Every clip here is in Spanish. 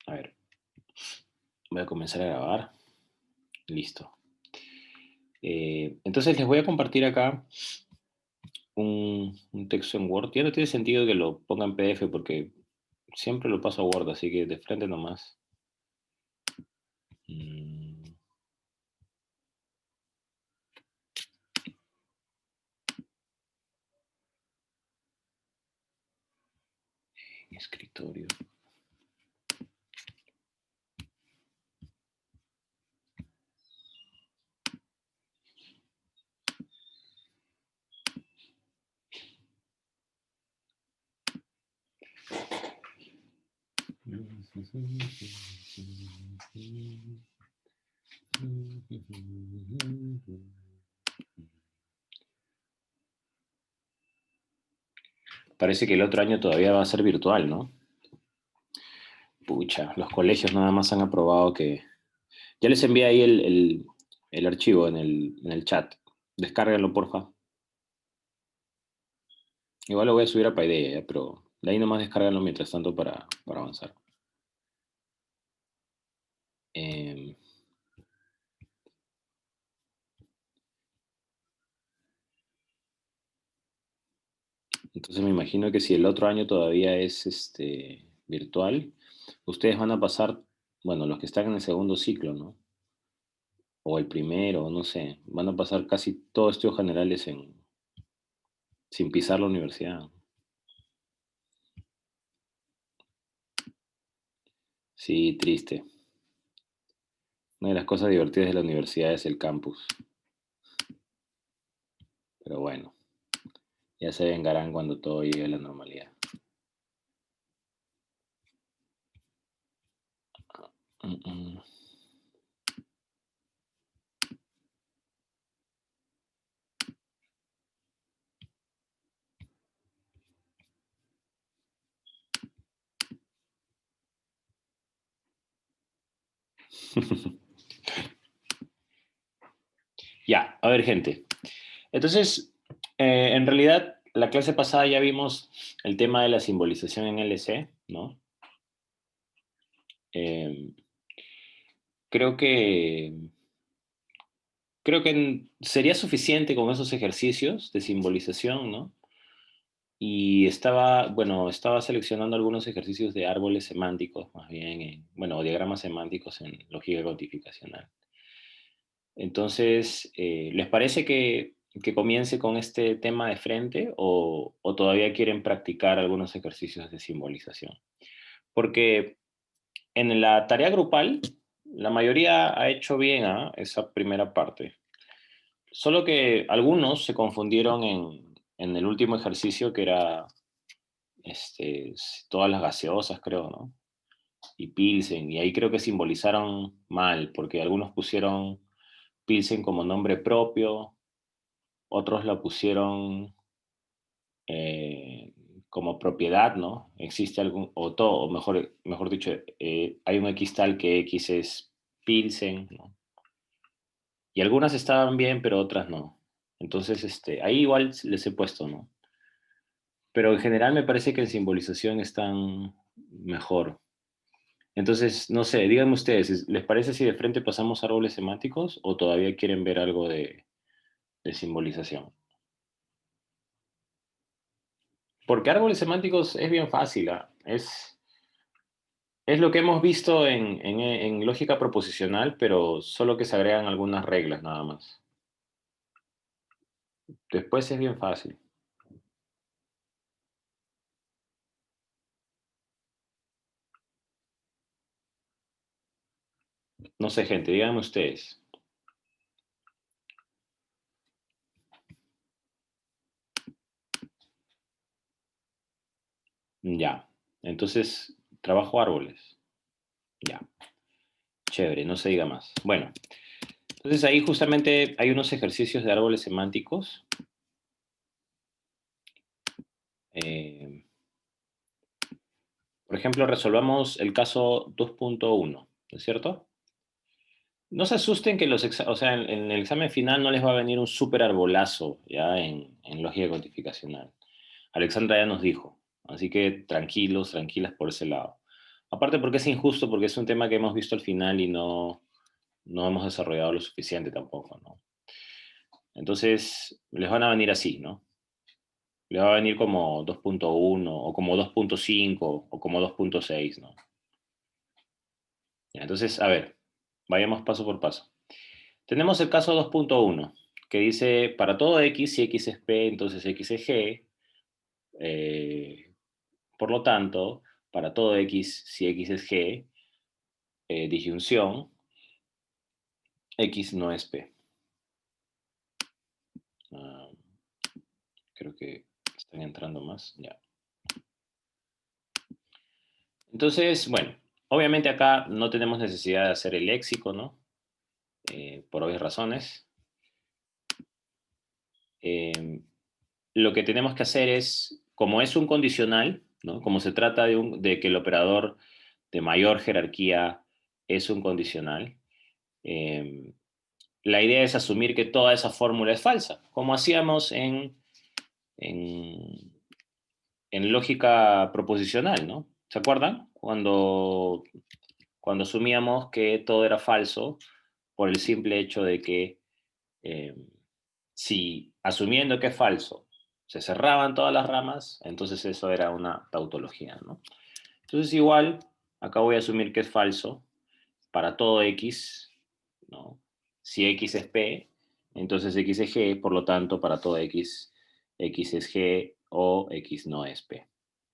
A ver, voy a comenzar a grabar. Listo. Entonces les voy a compartir acá un texto en Word. Ya no tiene sentido que lo ponga en PDF porque siempre lo paso a Word, así que de frente nomás. Mm, escritorio. Parece que el otro año todavía va a ser virtual, ¿no? Pucha, los colegios nada más han aprobado que... Ya les envié ahí el archivo en el chat. Descárguenlo, porfa. Igual lo voy a subir a Paideia, pero de ahí nomás descárganlo mientras tanto para avanzar. Eh, entonces me imagino que si el otro año todavía es virtual, ustedes van a pasar, bueno, los que están en el segundo ciclo, ¿no? O el primero, no sé, van a pasar casi todos estudios generales sin pisar la universidad. Sí, triste. Una de las cosas divertidas de la universidad es el campus, pero bueno, ya se vengarán cuando todo llegue a la normalidad. Mm, mm. Ya, a ver, gente. Entonces, en realidad, la clase pasada ya vimos el tema de la simbolización en LC, ¿no? Eh, creo que, creo que sería suficiente con esos ejercicios de simbolización, ¿no? Y estaba seleccionando algunos ejercicios de árboles semánticos, más bien, bueno, diagramas semánticos en lógica cuantificacional. Entonces, ¿les parece que comience con este tema de frente o todavía quieren practicar algunos ejercicios de simbolización? Porque en la tarea grupal, la mayoría ha hecho bien esa primera parte. Solo que algunos se confundieron en el último ejercicio que era todas las gaseosas, creo, ¿no? Y Pilsen. Y ahí creo que simbolizaron mal, porque algunos pusieron Pilsen como nombre propio, otros la pusieron eh, como propiedad, ¿no? Existe algún, o todo, o mejor dicho, hay un X tal que X es Pilsen, ¿no? Y algunas estaban bien, pero otras no. Entonces, ahí igual les he puesto, ¿no? Pero en general me parece que en simbolización están mejor. Entonces, no sé, díganme ustedes, ¿les parece si de frente pasamos a árboles semánticos o todavía quieren ver algo de simbolización? Porque árboles semánticos es bien fácil, ¿ah? Es lo que hemos visto en lógica proposicional, pero solo que se agregan algunas reglas nada más. Después es bien fácil. No sé, gente, díganme ustedes. Ya. Entonces, trabajo árboles. Ya. Chévere, no se diga más. Bueno, entonces ahí justamente hay unos ejercicios de árboles semánticos. Eh, por ejemplo, resolvamos el caso 2.1, ¿no es cierto? No se asusten que o sea, en el examen final no les va a venir un súper arbolazo ya en lógica cuantificacional. Alexandra ya nos dijo, así que tranquilos, tranquilas por ese lado. Aparte porque es injusto, porque es un tema que hemos visto al final y no hemos desarrollado lo suficiente tampoco, ¿no? Entonces, les van a venir así, ¿no? Les va a venir como 2.1 o como 2.5 o como 2.6, ¿no? Ya, entonces, a ver, vayamos paso por paso. Tenemos el caso 2.1, que dice, para todo x, si x es p, entonces x es g. eh, por lo tanto, para todo x, si x es g, disyunción, x no es p. Ah, creo que están entrando más. Ya. Entonces, bueno, obviamente acá no tenemos necesidad de hacer el léxico, ¿no? Por obvias razones. Eh, lo que tenemos que hacer es, como es un condicional, ¿no? Como se trata de que el operador de mayor jerarquía es un condicional, eh, la idea es asumir que toda esa fórmula es falsa, como hacíamos en, en lógica proposicional, ¿no? ¿Se acuerdan? Cuando asumíamos que todo era falso por el simple hecho de que eh, si asumiendo que es falso se cerraban todas las ramas, entonces eso era una tautología, ¿no? Entonces igual, acá voy a asumir que es falso para todo x, ¿no? Si x es p, entonces x es g, por lo tanto, para todo x, x es g o x no es p.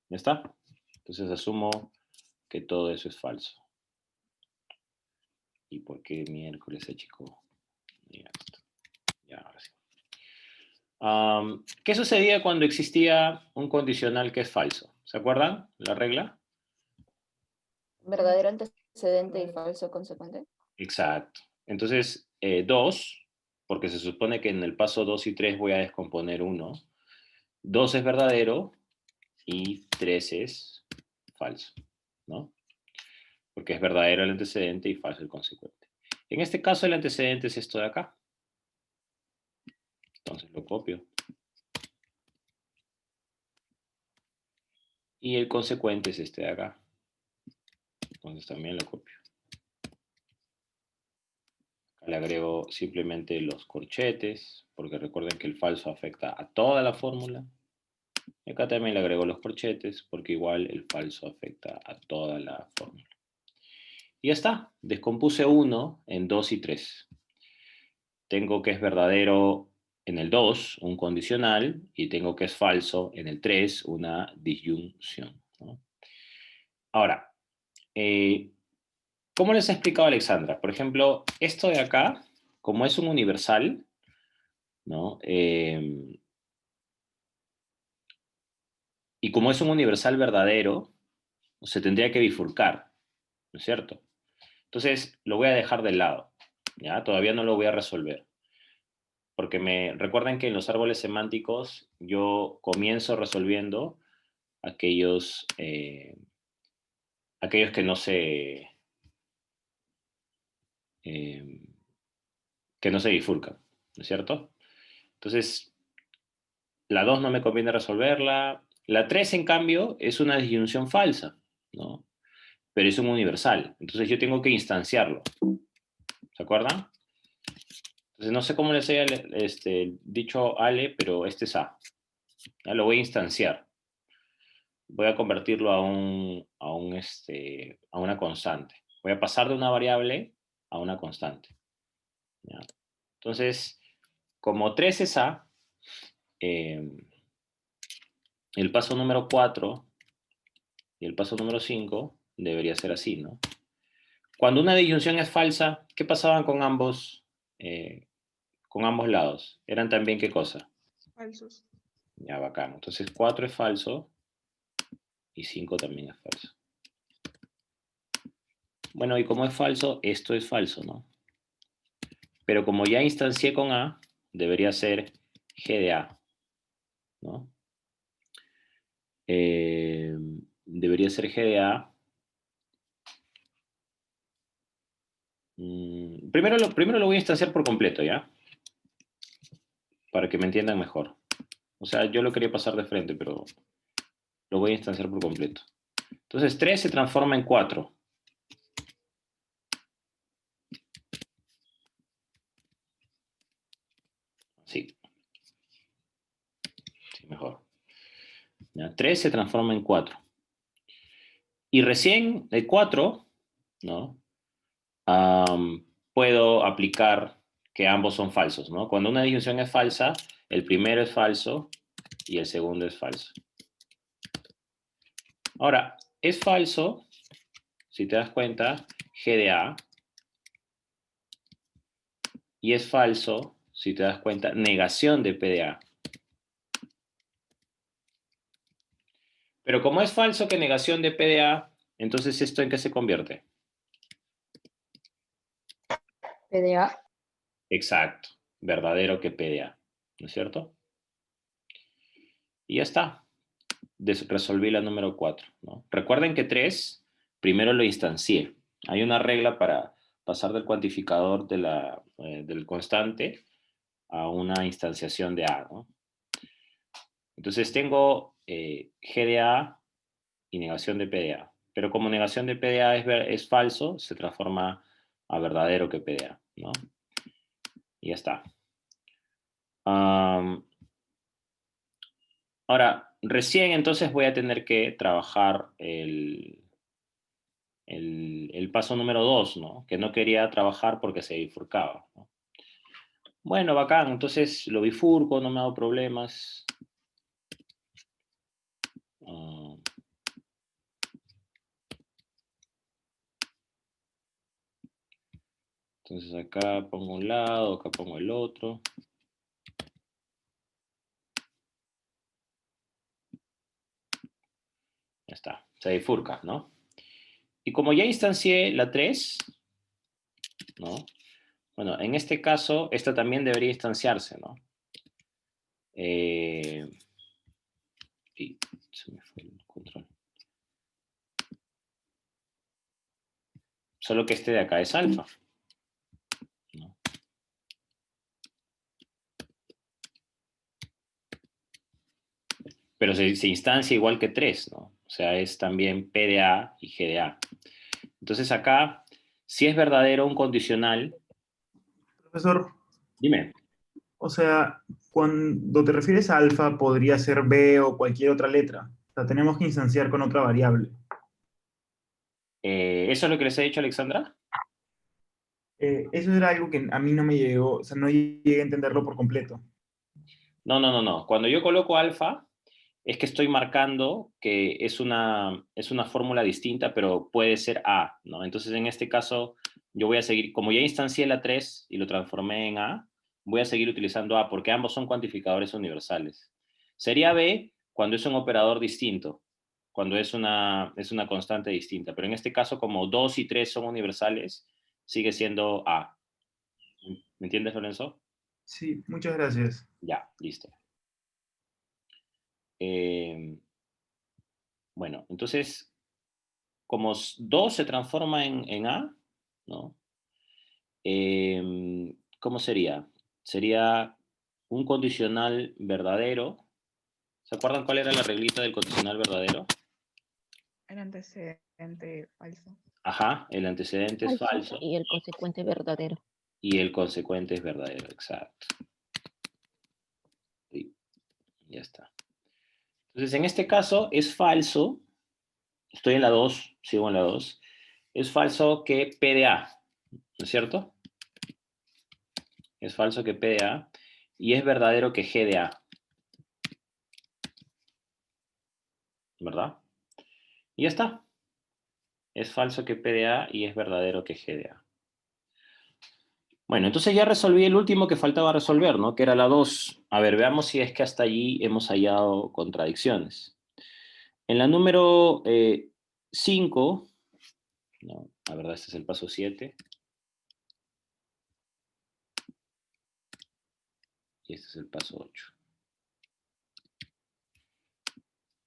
¿Ya está? Entonces asumo que todo eso es falso. ¿Y por qué miércoles se achicó? Ya, ya, ahora sí. ¿Qué sucedía cuando existía un condicional que es falso? ¿Se acuerdan la regla? Verdadero antecedente y falso consecuente. Exacto. Entonces, 2, porque se supone que en el paso 2 y 3 voy a descomponer 1. 2 es verdadero y 3 es falso, ¿no? Porque es verdadero el antecedente y falso el consecuente. En este caso, el antecedente es esto de acá. Entonces lo copio. Y el consecuente es este de acá. Entonces también lo copio. Acá le agrego simplemente los corchetes, porque recuerden que el falso afecta a toda la fórmula. Y acá también le agrego los corchetes, porque igual el falso afecta a toda la fórmula. Y ya está. Descompuse 1 en 2 y 3. Tengo que es verdadero en el 2, un condicional, y tengo que es falso en el 3, una disyunción, ¿no? Ahora, ¿cómo les ha explicado Alexandra? Por ejemplo, esto de acá, como es un universal, ¿no? Y como es un universal verdadero, se tendría que bifurcar, ¿no es cierto? Entonces, lo voy a dejar de lado, ¿ya? Todavía no lo voy a resolver. Porque me recuerden que en los árboles semánticos yo comienzo resolviendo aquellos, aquellos eh, que no se bifurcan, ¿no es cierto? Entonces, la 2 no me conviene resolverla. La 3 en cambio, es una disyunción falsa, ¿no? Pero es un universal. Entonces yo tengo que instanciarlo. ¿Se acuerdan? Entonces no sé cómo les haya dicho Ale, pero este es A. Ya lo voy a instanciar. Voy a convertirlo a una constante. Voy a pasar de una variable a una constante. ¿Ya? Entonces, como 3 es A, eh, el paso número 4 y el paso número 5 debería ser así, ¿no? Cuando una disyunción es falsa, ¿qué pasaban con ambos lados? ¿Eran también qué cosa? Falsos. Ya, bacán. Entonces 4 es falso y 5 también es falso. Bueno, y como es falso, esto es falso, ¿no? Pero como ya instancié con A, debería ser G de A, ¿no? Debería ser G de A. Primero lo voy a instanciar por completo, ¿ya? Para que me entiendan mejor. O sea, yo lo quería pasar de frente, pero lo voy a instanciar por completo. Entonces 3 se transforma en 4. Sí. Sí, mejor. ¿Ya? 3 se transforma en 4. Y recién el 4, ¿no? Puedo aplicar que ambos son falsos, ¿no? Cuando una disyunción es falsa, el primero es falso y el segundo es falso. Ahora, es falso, si te das cuenta, G de A, y es falso, si te das cuenta, negación de P de A. Pero como es falso que negación de P de A, entonces ¿esto en qué se convierte? PDA. Exacto, verdadero que P de A, ¿no es cierto? Y ya está. Resolví la número 4, ¿no? Recuerden que 3 primero lo instancié. Hay una regla para pasar del cuantificador del constante a una instanciación de A, ¿no? Entonces tengo G de A y negación de P de A. Pero como negación de P de A es falso, se transforma a verdadero que P de A, ¿no? Y ya está. Ahora, recién entonces voy a tener que trabajar el paso número 2, ¿no? Que no quería trabajar porque se bifurcaba, ¿no? Bueno, bacán, entonces lo bifurco, no me hago problemas. Uh, entonces acá pongo un lado, acá pongo el otro. Ya está, se bifurca, ¿no? Y como ya instancié la 3, ¿no? Bueno, en este caso, esta también debería instanciarse, ¿no? Y se me fue el control. Solo que este de acá es alfa, ¿no? Pero se instancia igual que 3, ¿no? O sea, es también P de A y G de A. Entonces acá, si es verdadero un condicional, Profesor, dime. o sea, cuando te refieres a alfa, podría ser B o cualquier otra letra. O sea, tenemos que instanciar con otra variable. ¿Eso es lo que les he dicho, Alexandra? Eso era algo que a mí no me llegó, o sea, no llegué a entenderlo por completo. No. Cuando yo coloco alfa, es que estoy marcando que es una fórmula distinta, pero puede ser A, ¿no? Entonces, en este caso, yo voy a seguir, como ya instancié la 3 y lo transformé en A, voy a seguir utilizando A, porque ambos son cuantificadores universales. Sería B cuando es un operador distinto, cuando es una constante distinta, pero en este caso, como 2 y 3 son universales, sigue siendo A. ¿Me entiendes, Lorenzo? Sí, muchas gracias. Ya, listo. Eh, bueno, entonces, como 2 se transforma en A, ¿no? ¿Cómo sería? Sería un condicional verdadero. ¿Se acuerdan cuál era la reglita del condicional verdadero? El antecedente falso. Ajá, el antecedente es Falso falso y el consecuente verdadero. y el consecuente es verdadero, exacto. Sí, ya está. Entonces, en este caso es falso, estoy en la 2, sigo en la 2, es falso que P de A, ¿no es cierto? Es falso que P de A y es verdadero que G de A, ¿verdad? Y ya está. Es falso que P de A y es verdadero que G de A. Bueno, entonces ya resolví el último que faltaba resolver, ¿no? Que era la 2. A ver, veamos si es que hasta allí hemos hallado contradicciones. En la número 5, no, la verdad este es el paso 7. Y este es el paso 8.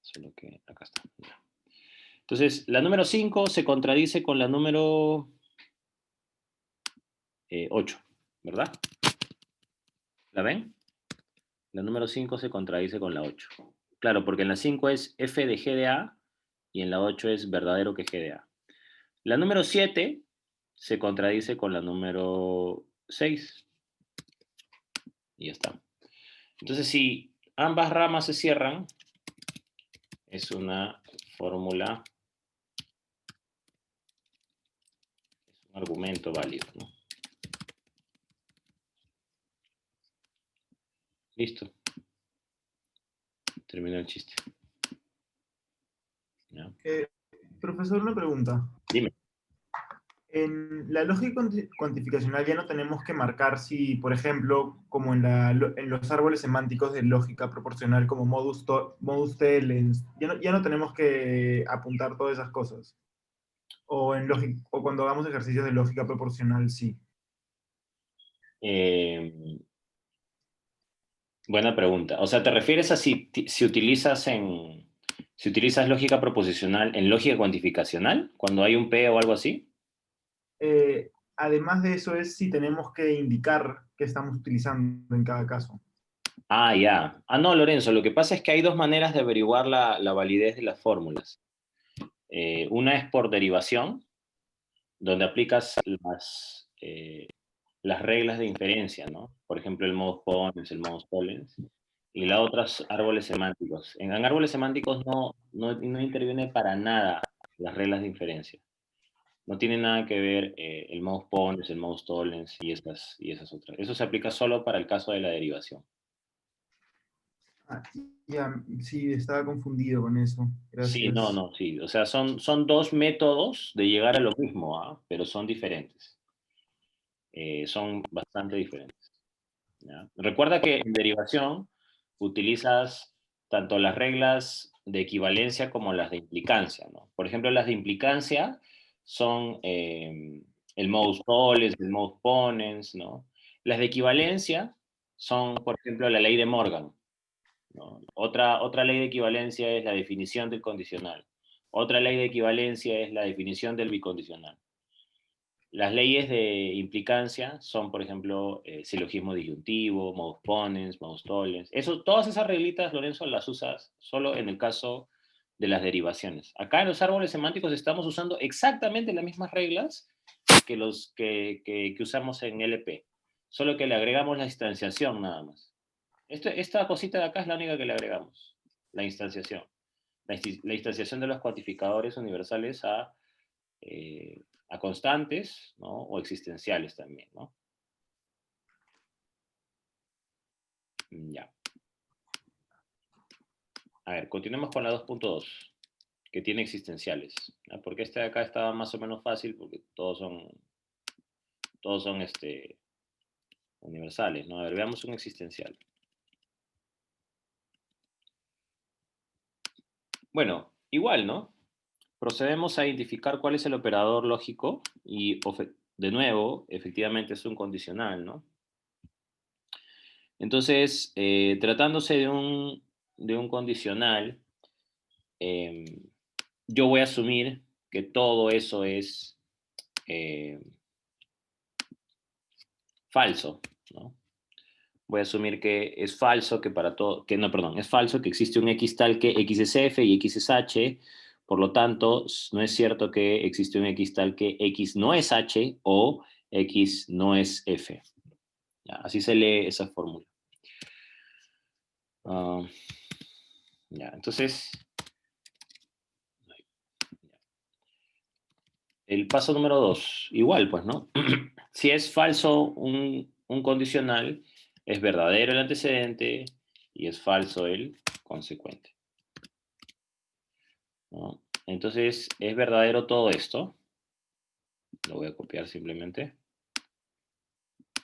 Solo que acá está. Ya. Entonces, la número 5 se contradice con la número 8, ¿verdad? ¿La ven? La número 5 se contradice con la 8. Claro, porque en la 5 es f de g de a y en la 8 es verdadero que G de A. La número 7 se contradice con la número 6. Y ya está. Entonces, si ambas ramas se cierran, es una fórmula, es un argumento válido, ¿no? Listo. Terminó el chiste. ¿Ya? Profesor, una pregunta. Dime. En la lógica cuantificacional ya no tenemos que marcar si, por ejemplo, como en los árboles semánticos de lógica proporcional como modus tollens, ya no tenemos que apuntar todas esas cosas. O cuando hagamos ejercicios de lógica proporcional, sí. Buena pregunta. O sea, ¿te refieres a si utilizas lógica proposicional en lógica cuantificacional? Cuando hay un P o algo así. Además de eso es si tenemos que indicar qué estamos utilizando en cada caso. Ah, ya. Ah, no, Lorenzo, lo que pasa es que hay dos maneras de averiguar la validez de las fórmulas. Una es por derivación, donde aplicas las reglas de inferencia, ¿no? Por ejemplo, el modus ponens, el modus tollens. Y la otra es árboles semánticos. En árboles semánticos no interviene para nada las reglas de inferencia. No tiene nada que ver el modus ponens, el modus tollens y esas otras. Eso se aplica solo para el caso de la derivación. Ah, ya, sí, estaba confundido con eso. Sí, Gracias. sí. O sea, son dos métodos de llegar a lo mismo, ¿ah? Pero son diferentes. Son bastante diferentes. ¿Ya? Recuerda que en derivación utilizas tanto las reglas de equivalencia como las de implicancia, ¿no? Por ejemplo, las de implicancia son el modus tollens, el modus ponens, ¿no? Las de equivalencia son, por ejemplo, la ley de Morgan, ¿no? Otra ley de equivalencia es la definición del condicional. Otra ley de equivalencia es la definición del bicondicional. Las leyes de implicancia son, por ejemplo, silogismo disyuntivo, modus ponens, modus tollens. Todas esas reglitas, Lorenzo, las usas solo en el caso de las derivaciones. Acá en los árboles semánticos estamos usando exactamente las mismas reglas que usamos en LP, solo que le agregamos la instanciación nada más. Esta cosita de acá es la única que le agregamos, la instanciación. La instanciación de los cuantificadores universales a constantes, ¿no? O existenciales también, ¿no? Ya. A ver, continuemos con la 2.2, que tiene existenciales, ¿no? Porque este de acá estaba más o menos fácil, porque todos son universales, ¿no? A ver, veamos un existencial. Bueno, igual, ¿no? Procedemos a identificar cuál es el operador lógico y, de nuevo, efectivamente es un condicional, ¿no? Entonces, tratándose de un condicional, yo voy a asumir que todo eso es falso, ¿no? Voy a asumir que es falso que para todo, que no, perdón, es falso que existe un X tal que X es F y X es H, por lo tanto, no es cierto que existe un X tal que X no es H o X no es F. Ya, así se lee esa fórmula. Ya, entonces, el paso número 2, igual, pues, ¿no? Si es falso un condicional, es verdadero el antecedente y es falso el consecuente, ¿no? Entonces, es verdadero todo esto. Lo voy a copiar simplemente.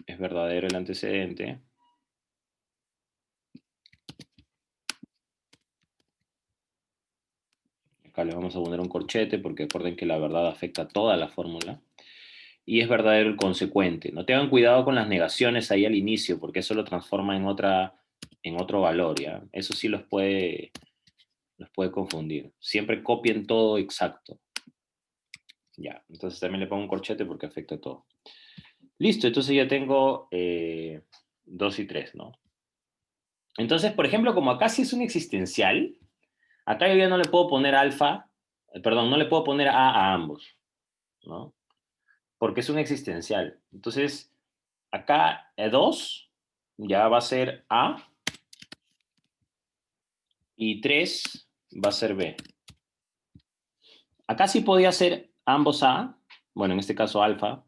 Es verdadero el antecedente. Acá le vamos a poner un corchete porque recuerden que la verdad afecta a toda la fórmula. Y es verdadero el consecuente. No tengan cuidado con las negaciones ahí al inicio, porque eso lo transforma en otro valor, ¿ya? Eso sí los puede confundir. Siempre copien todo exacto. Ya, entonces también le pongo un corchete porque afecta a todo. Listo, entonces ya tengo 2 y 3, ¿no? Entonces, por ejemplo, como acá sí es un existencial, acá yo ya no le puedo poner alfa Perdón, no le puedo poner a ambos, ¿no? Porque es un existencial. Entonces, acá 2 ya va a ser A y 3 va a ser B. Acá sí podía ser ambos A, bueno, en este caso alfa,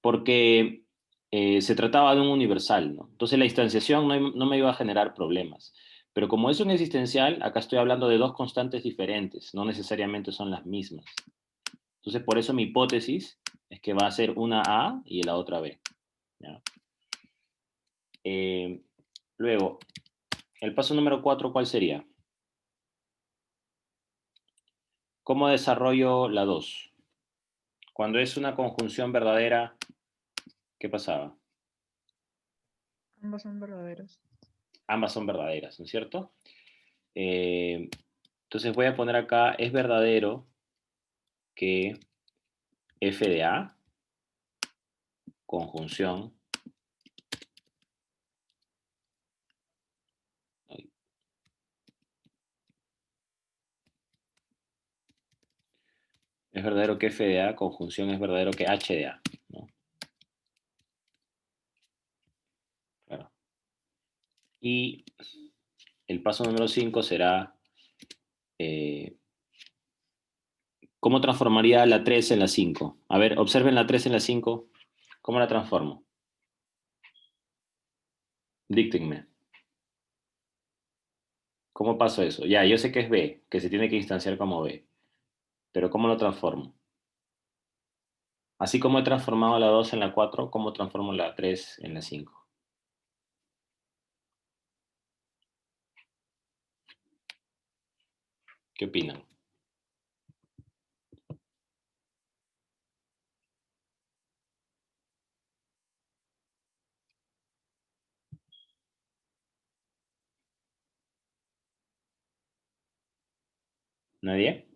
porque se trataba de un universal, ¿no? Entonces la instanciación no me iba a generar problemas. Pero como es un existencial, acá estoy hablando de dos constantes diferentes, no necesariamente son las mismas. Entonces, por eso mi hipótesis es que va a ser una A y la otra B, ¿ya? Luego, el paso número 4, ¿cuál sería? ¿Cómo desarrollo la 2? Cuando es una conjunción verdadera, ¿qué pasaba? Ambos son verdaderos. Ambas son verdaderas, ¿no es cierto? Entonces voy a poner acá, es verdadero que f de A, conjunción, es verdadero que f de A, conjunción, es verdadero que h de A, ¿no? Claro. Y el paso número 5 será, ¿cómo transformaría la 3 en la 5? A ver, observen la 3 en la 5. ¿Cómo la transformo? Díctenme. ¿Cómo paso eso? Ya, yo sé que es B, que se tiene que instanciar como B. Pero ¿cómo lo transformo? Así como he transformado la 2 en la 4, ¿cómo transformo la 3 en la 5? ¿Qué opinan? ¿Nadie?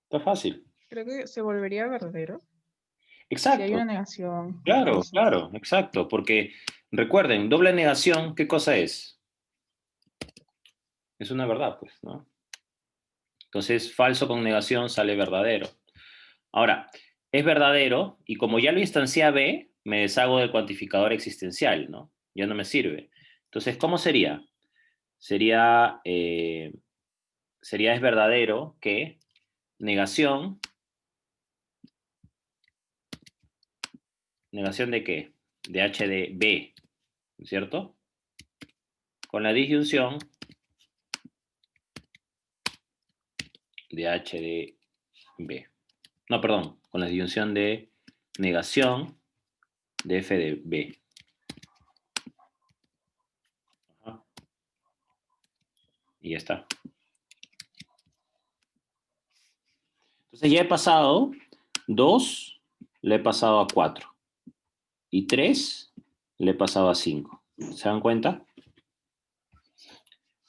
Está fácil. Creo que se volvería verdadero si hay Exacto. una negación o Claro, falso. claro, exacto. Porque recuerden, doble negación, ¿qué cosa es? Es una verdad, pues, ¿no? Entonces, falso con negación sale verdadero. Ahora, es verdadero y como ya lo instancié a B, me deshago del cuantificador existencial, ¿no? Ya no me sirve. Entonces, ¿cómo sería? Sería, sería es verdadero que negación, ¿negación de qué? De H de B, ¿cierto? Con la disyunción de H de B. No, perdón, con la disyunción de negación de F de B. Ajá. Y ya está. Entonces ya he pasado 2, le he pasado a 4. Y 3, le he pasado a 5. ¿Se dan cuenta?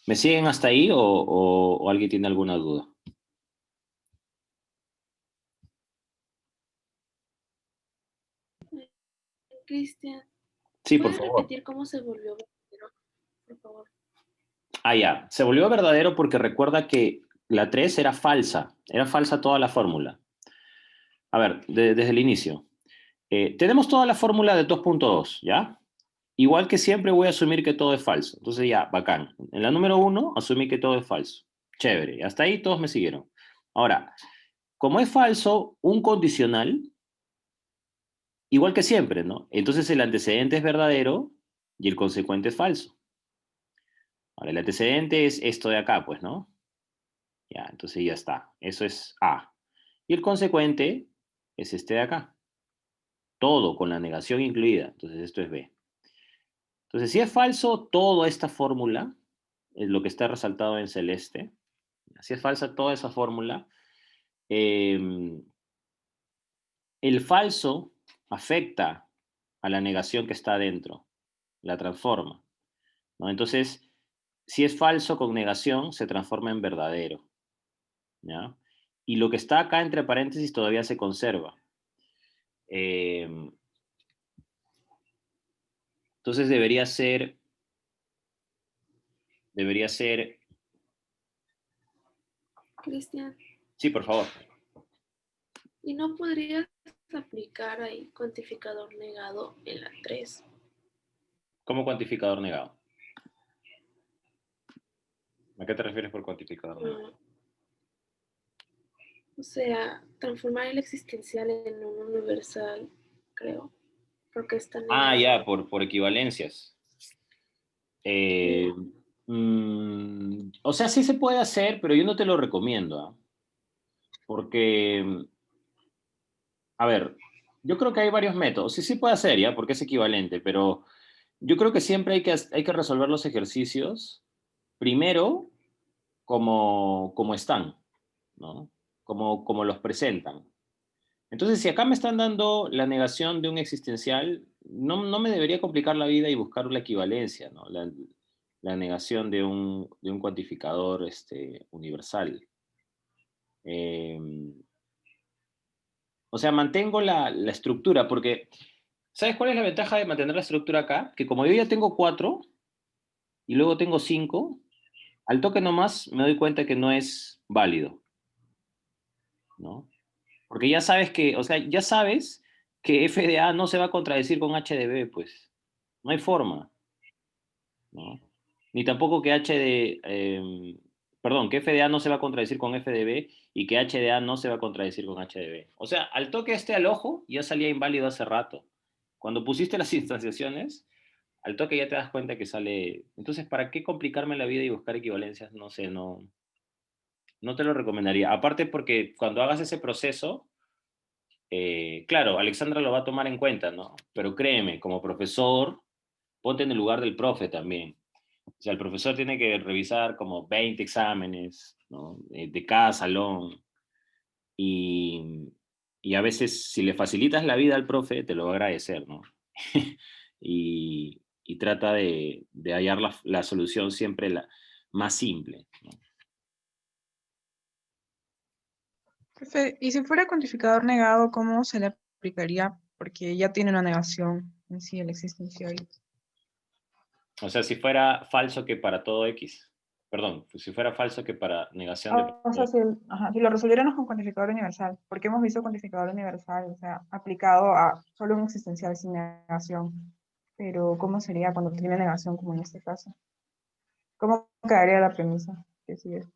¿Me siguen hasta ahí o alguien tiene alguna duda? Cristian, Sí, por ¿puedes favor. repetir cómo se volvió verdadero? Por favor. Ah, ya. Se volvió verdadero porque recuerda que la 3 era falsa. Era falsa toda la fórmula. A ver, desde el inicio. Tenemos toda la fórmula de 2.2, ¿ya? Igual que siempre voy a asumir que todo es falso. Entonces ya, bacán. En la número 1 asumí que todo es falso. Chévere. Hasta ahí todos me siguieron. Ahora, como es falso, un condicional, igual que siempre, ¿no? Entonces el antecedente es verdadero y el consecuente es falso. Ahora, el antecedente es esto de acá, pues, ¿no? Ya, entonces ya está. Eso es A. Y el consecuente es este de acá. Todo con la negación incluida. Entonces esto es B. Entonces, si es falso toda esta fórmula, es lo que está resaltado en celeste, si es falsa toda esa fórmula, eh, el falso afecta a la negación que está adentro, la transforma, ¿no? Entonces, si es falso con negación, se transforma en verdadero, ¿ya? Y lo que está acá entre paréntesis todavía se conserva. Eh, entonces debería ser, Cristian, Sí, por favor. ¿Y no podrías aplicar ahí cuantificador negado en la 3? ¿Cómo cuantificador negado? ¿A qué te refieres por cuantificador negado? O sea, transformar el existencial en un universal, creo, porque está Ah, negado. ya, por equivalencias. Sí. O sea, sí se puede hacer, pero yo no te lo recomiendo, ¿ah? Porque, a ver, yo creo que hay varios métodos. Sí, sí puede hacer, ¿ya? Porque es equivalente, pero yo creo que siempre hay que resolver los ejercicios primero como están, ¿no? Como los presentan. Entonces, si acá me están dando la negación de un existencial, no me debería complicar la vida y buscar la equivalencia, ¿no? La negación de un cuantificador universal. Eh, o sea, mantengo la estructura, porque ¿sabes cuál es la ventaja de mantener la estructura acá? Que como yo ya tengo 4 y luego tengo 5, al toque nomás me doy cuenta que no es válido, ¿no? Porque ya sabes que, o sea, ya sabes que f de A no se va a contradecir con h de B, pues. No hay forma, ¿no? Ni tampoco que perdón, que f de A no se va a contradecir con f de B y que h de A no se va a contradecir con h de B. O sea, al toque al ojo ya salía inválido hace rato. Cuando pusiste las instanciaciones, al toque ya te das cuenta que sale. Entonces, ¿para qué complicarme la vida y buscar equivalencias? No sé, no te lo recomendaría. Aparte porque cuando hagas ese proceso, claro, Alexandra lo va a tomar en cuenta, ¿no? Pero créeme, como profesor, ponte en el lugar del profe también. O sea, el profesor tiene que revisar como 20 exámenes, ¿no? De cada salón. Y, y a veces, si le facilitas la vida al profe, te lo va a agradecer, ¿no? y trata de hallar la solución siempre la más simple, ¿no? Profe, y si fuera cuantificador negado, ¿cómo se le aplicaría? Porque ya tiene una negación en sí el existencial. O sea, si fuera falso que para todo X. Perdón, si fuera falso que para negación de... O sea, si lo resolviéramos con cuantificador universal, porque hemos visto cuantificador universal, o sea, aplicado a solo un existencial sin negación. Pero, ¿cómo sería cuando tiene negación, como en este caso? ¿Cómo quedaría la premisa? Que sí es.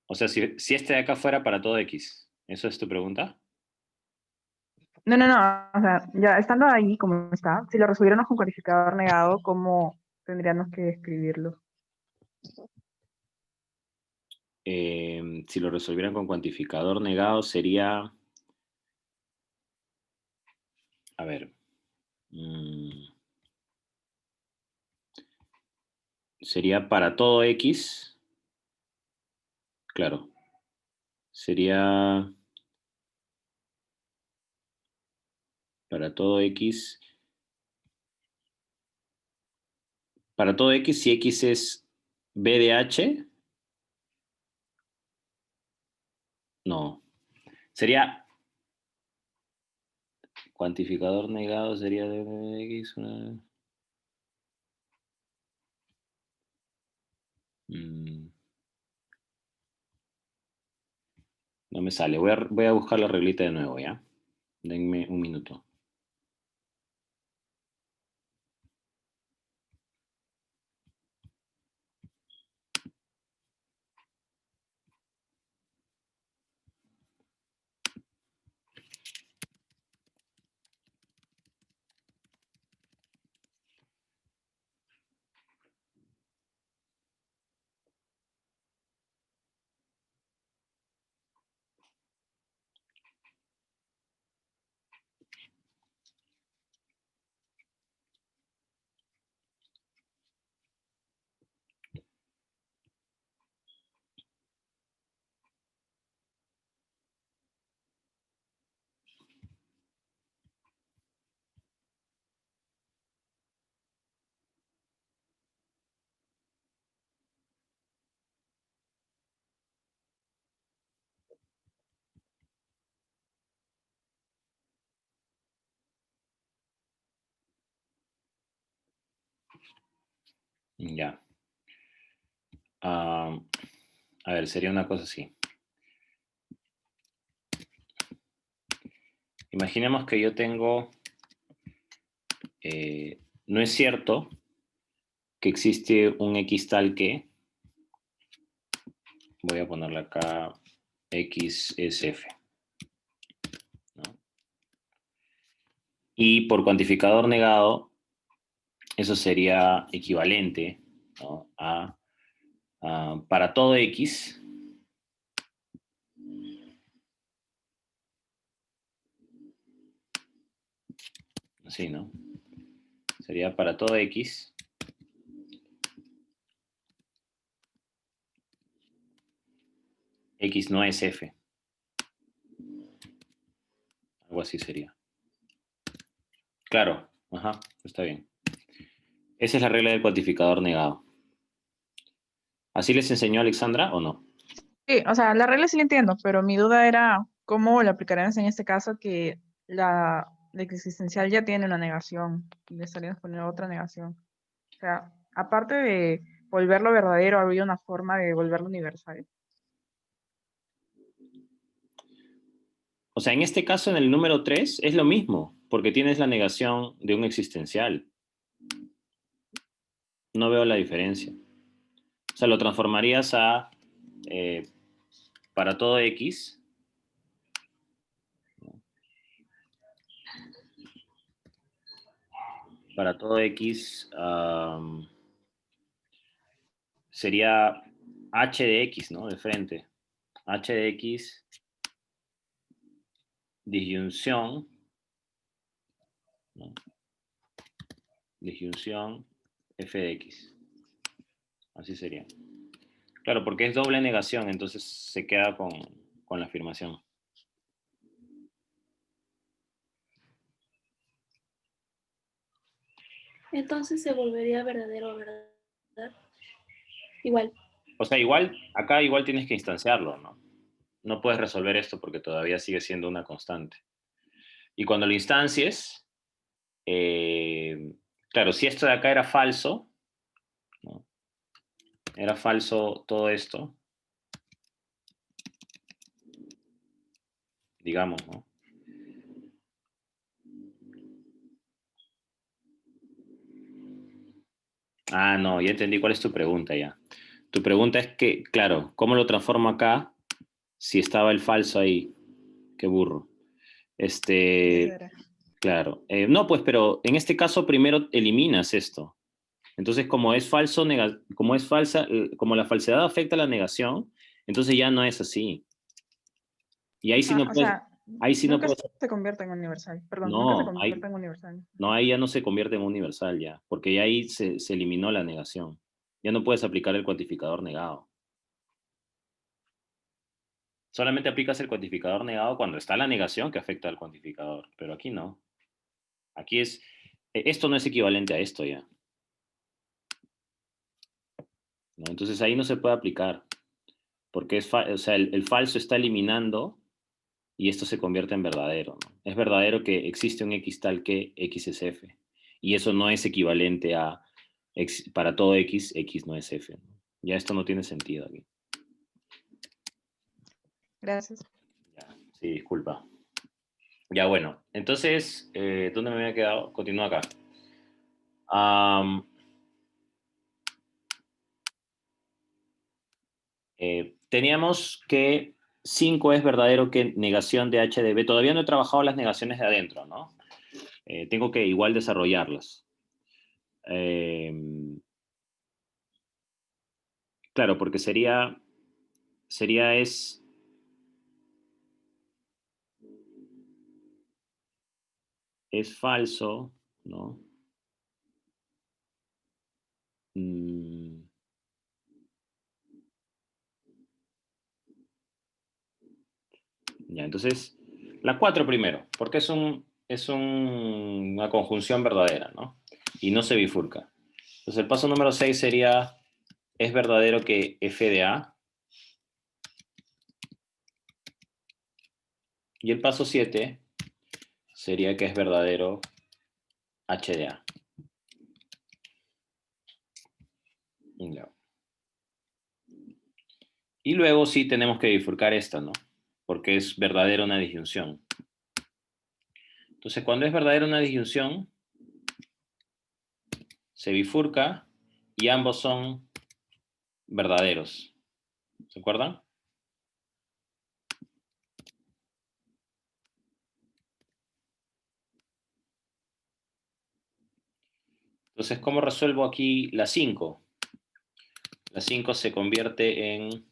O sea, si este de acá fuera para todo X, ¿eso es tu pregunta? No, no, no, o sea, ya estando ahí como está, si lo resolviéramos con cuantificador negado, ¿cómo tendríamos que describirlo? Si lo resolvieran con cuantificador negado sería, a ver, sería para todo X, claro, sería para todo X, para todo X si X es B de H, no, sería cuantificador negado sería de X, no me sale, voy a buscar la reglita de nuevo, ¿ya? Denme un minuto. Ya. A ver, sería una cosa así. Imaginemos que yo tengo, no es cierto que existe un X tal que, voy a ponerle acá X es F, ¿no? Y por cuantificador negado, eso sería equivalente, ¿no? a para todo X, así, ¿no? Sería para todo X, X no es F. Algo así sería. Claro, ajá, está bien. Esa es la regla del cuantificador negado. ¿Así les enseñó Alexandra o no? Sí, o sea, la regla sí la entiendo, pero mi duda era cómo la aplicaríamos en este caso que la existencial ya tiene una negación y le estaríamos poniendo otra negación. O sea, aparte de volverlo verdadero, habría una forma de volverlo universal. O sea, en este caso, en el número 3, es lo mismo, porque tienes la negación de un existencial. No veo la diferencia. O sea, lo transformarías a para todo X. Para todo X sería H de X, ¿no? De frente. H de X, disyunción, ¿no? Disyunción F de X. Así sería. Claro, porque es doble negación, entonces se queda con la afirmación. Entonces se volvería verdadero, ¿verdad? Igual. O sea, igual, acá igual tienes que instanciarlo, ¿no? No puedes resolver esto porque todavía sigue siendo una constante. Y cuando lo instancies, claro, si esto de acá era falso, ¿no? Era falso todo esto, digamos, ¿no? Ah, no, ya entendí cuál es tu pregunta ya. Tu pregunta es que, claro, ¿cómo lo transformo acá si estaba el falso ahí? Qué burro. Claro. No, pues, pero en este caso primero eliminas esto. Entonces, como es falso, como es falsa, como la falsedad afecta a la negación, entonces ya no es así. Y ahí sí Ah, no o puedes, sea, ahí sí no nunca puedes, se convierte en universal. Perdón, nunca se no, convierte en universal. no, ahí ya no se convierte en universal ya, porque ya ahí se eliminó la negación. Ya no puedes aplicar el cuantificador negado. Solamente aplicas el cuantificador negado cuando está la negación que afecta al cuantificador, pero aquí no. Aquí esto no es equivalente a esto ya, ¿no? Entonces ahí no se puede aplicar, porque o sea, el falso está eliminando y esto se convierte en verdadero, ¿no? Es verdadero que existe un X tal que X es F, y eso no es equivalente a para todo X, X no es F, ¿no? Ya esto no tiene sentido aquí. Gracias. Ya, sí, disculpa. Ya, bueno, entonces, ¿dónde me había quedado? Continúo acá. Teníamos que 5 es verdadero que negación de H de B. Todavía no he trabajado las negaciones de adentro, ¿no? Tengo que igual desarrollarlas. Claro, porque sería es falso, ¿no? Ya, entonces, la 4 primero, porque es una conjunción verdadera, ¿no? Y no se bifurca. Entonces, el paso número 6 sería, es verdadero que F de A. Y el paso 7 sería que es verdadero H de A. Ya. Y luego sí tenemos que bifurcar esta, ¿no? Porque es verdadera una disyunción. Entonces, cuando es verdadera una disyunción, se bifurca y ambos son verdaderos. ¿Se acuerdan? Entonces, ¿cómo resuelvo aquí la 5? La 5 se convierte en...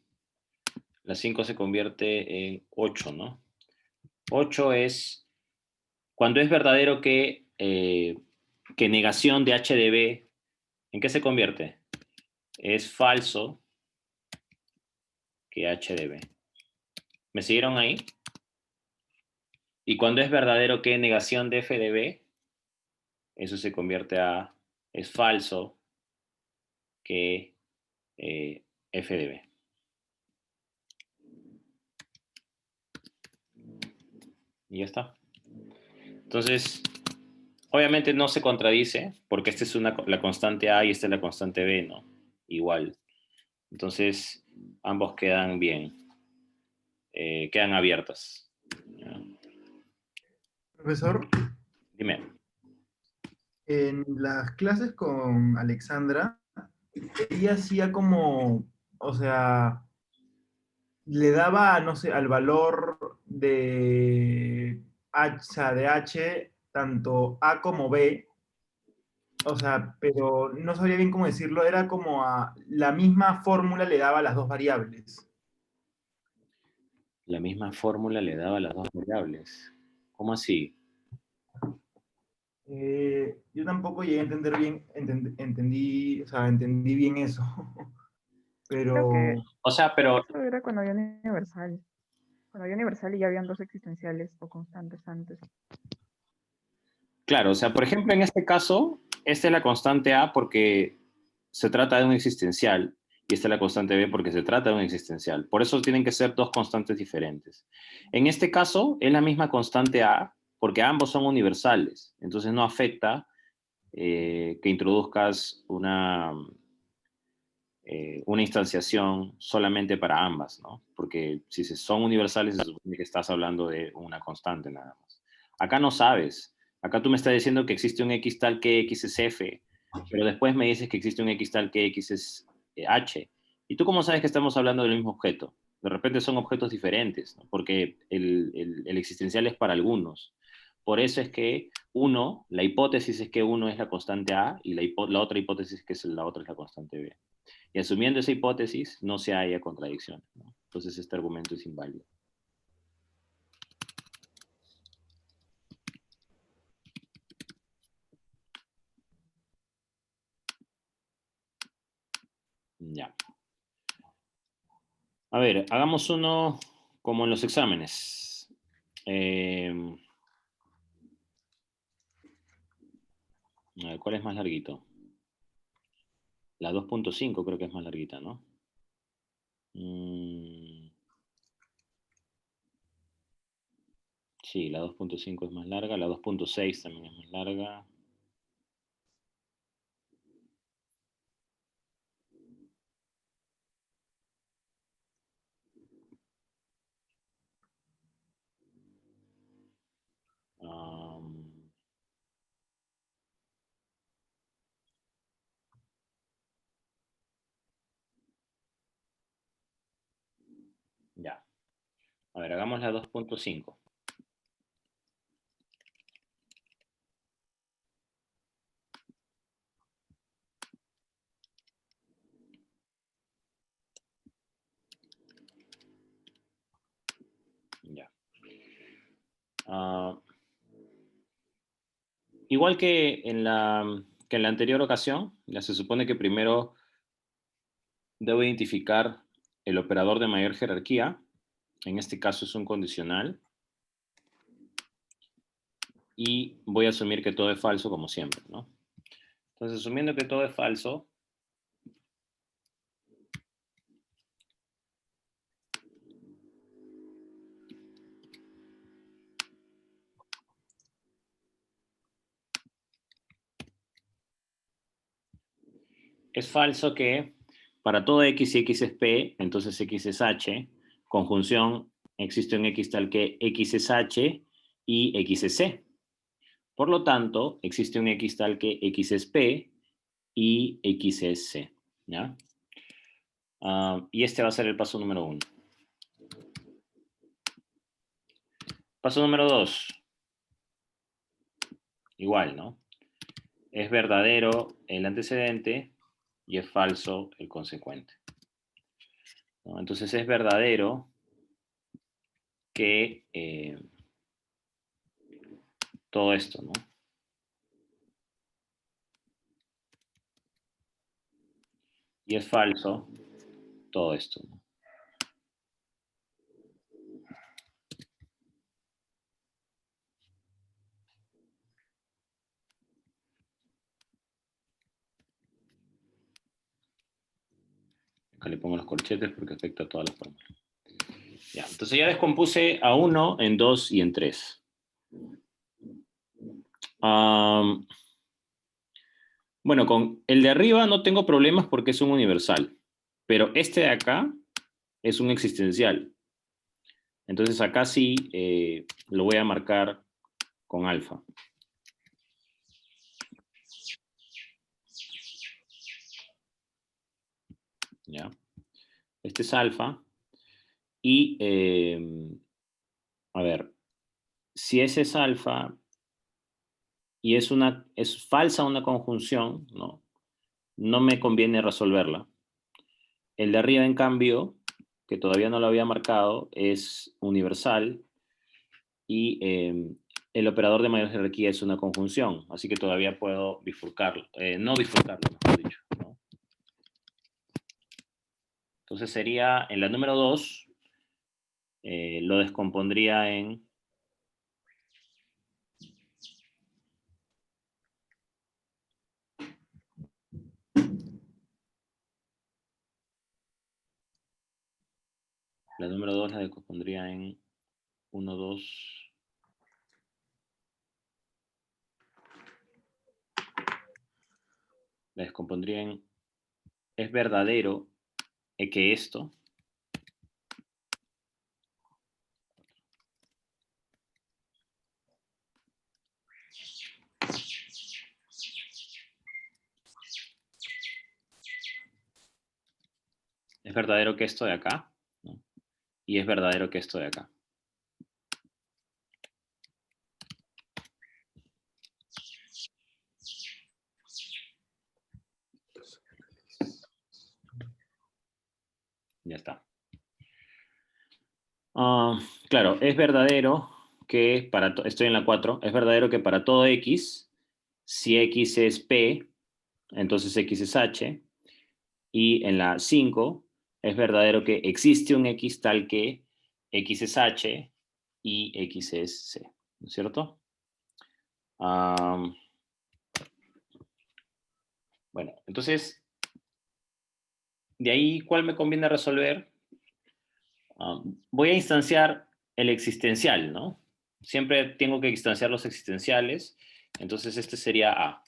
La 5 se convierte en 8, ¿no? 8 es... Cuando es verdadero que negación de H de B, ¿en qué se convierte? Es falso que H de B. ¿Me siguieron ahí? Y cuando es verdadero que negación de F de B, eso se convierte a... Es falso que F de B. Y ya está. Entonces, obviamente no se contradice, porque esta es la constante A y esta es la constante B, ¿no? Igual. Entonces, ambos quedan bien. Quedan abiertas. ¿Ya? Profesor, Dime. en las clases con Alexandra, ella hacía como, o sea, le daba, no sé, al valor de H, o sea, de H, tanto A como B, o sea, pero no sabía bien cómo decirlo, era como a la misma fórmula le daba a las dos variables. La misma fórmula le daba las dos variables. ¿Cómo así? Yo tampoco llegué a entender bien, entendí, o sea, entendí bien eso, Creo que pero O sea, pero eso era cuando había universal. Cuando había universal y ya habían dos existenciales o constantes antes. claro, o sea, por ejemplo, en este caso, esta es la constante A porque se trata de un existencial y esta es la constante B porque se trata de un existencial. Por eso tienen que ser dos constantes diferentes. En este caso, es la misma constante A porque ambos son universales. Entonces no afecta que introduzcas una instanciación solamente para ambas, ¿no? Porque si son universales, se supone que estás hablando de una constante nada más. Acá no sabes. Acá tú me estás diciendo que existe un X tal que X es F, pero después me dices que existe un X tal que X es H. ¿Y tú cómo sabes que estamos hablando del mismo objeto? De repente son objetos diferentes, ¿no? Porque el existencial es para algunos. Por eso es que la hipótesis es que uno es la constante A y la otra hipótesis es que la otra es la constante B. Y asumiendo esa hipótesis, no se haya contradicción, ¿no? Entonces este argumento es inválido. Ya. A ver, hagamos uno como en los exámenes. A ver, ¿cuál es más larguito? La 2.5 creo que es más larguita, ¿no? Sí, la 2.5 es más larga, la 2.6 también es más larga. Ya. A ver, hagamos la 2.5. Ya. Igual que en la anterior ocasión, ya se supone que primero debo identificar el operador de mayor jerarquía. En este caso es un condicional. Y voy a asumir que todo es falso como siempre, ¿no? Entonces, asumiendo que todo es falso, es falso que para todo X y X es P, entonces X es H, conjunción, existe un X tal que X es H y X es C. Por lo tanto, existe un X tal que X es P y X es C. ¿Ya? Y este va a ser el paso número 1. Paso número 2. Igual, ¿no? Es verdadero el antecedente y es falso el consecuente, ¿no? Entonces es verdadero que todo esto, ¿no? Y es falso todo esto, ¿no? Acá le pongo los corchetes porque afecta a todas las fórmulas. Ya, entonces ya descompuse a 1 en 2 y en 3. Bueno, con el de arriba no tengo problemas porque es un universal, pero este de acá es un existencial. Entonces acá sí lo voy a marcar con alfa. ¿Ya? Este es alfa. Y, a ver, si ese es alfa y es falsa una conjunción, ¿no? No me conviene resolverla. El de arriba, en cambio, que todavía no lo había marcado, es universal y el operador de mayor jerarquía es una conjunción, así que todavía puedo bifurcarlo, no bifurcarlo, mejor dicho, ¿no? Entonces sería, en la número 2, lo descompondría en la número 2 la descompondría en 1, 2. La descompondría en, es verdadero que esto es verdadero que esto de acá, ¿no? Y es verdadero que esto de acá. Ya está. Claro, es verdadero que para estoy en la 4, es verdadero que para todo X, si X es P, entonces X es H, y en la 5 es verdadero que existe un X tal que X es H y X es C, ¿no es cierto? Bueno, entonces, de ahí, ¿cuál me conviene resolver? Voy a instanciar el existencial, ¿no? Siempre tengo que instanciar los existenciales, entonces este sería A.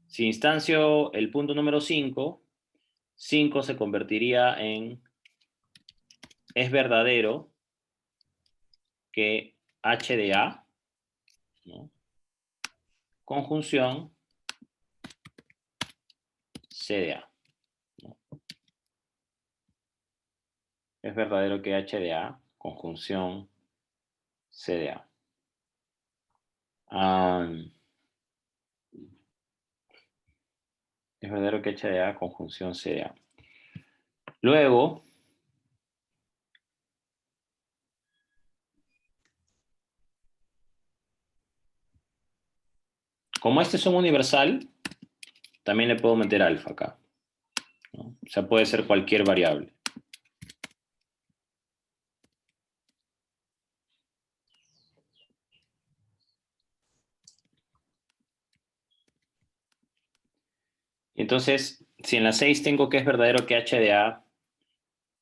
Si instancio el punto número 5, 5 se convertiría en, es verdadero que H de A, ¿no? Conjunción C de A, ¿no? Es verdadero que H de A, conjunción C de A. Es verdadero que H de A, conjunción C de A. Luego, como este es un universal, también le puedo meter alfa acá, ¿no? O sea, puede ser cualquier variable. Entonces, si en la 6 tengo que es verdadero que H de A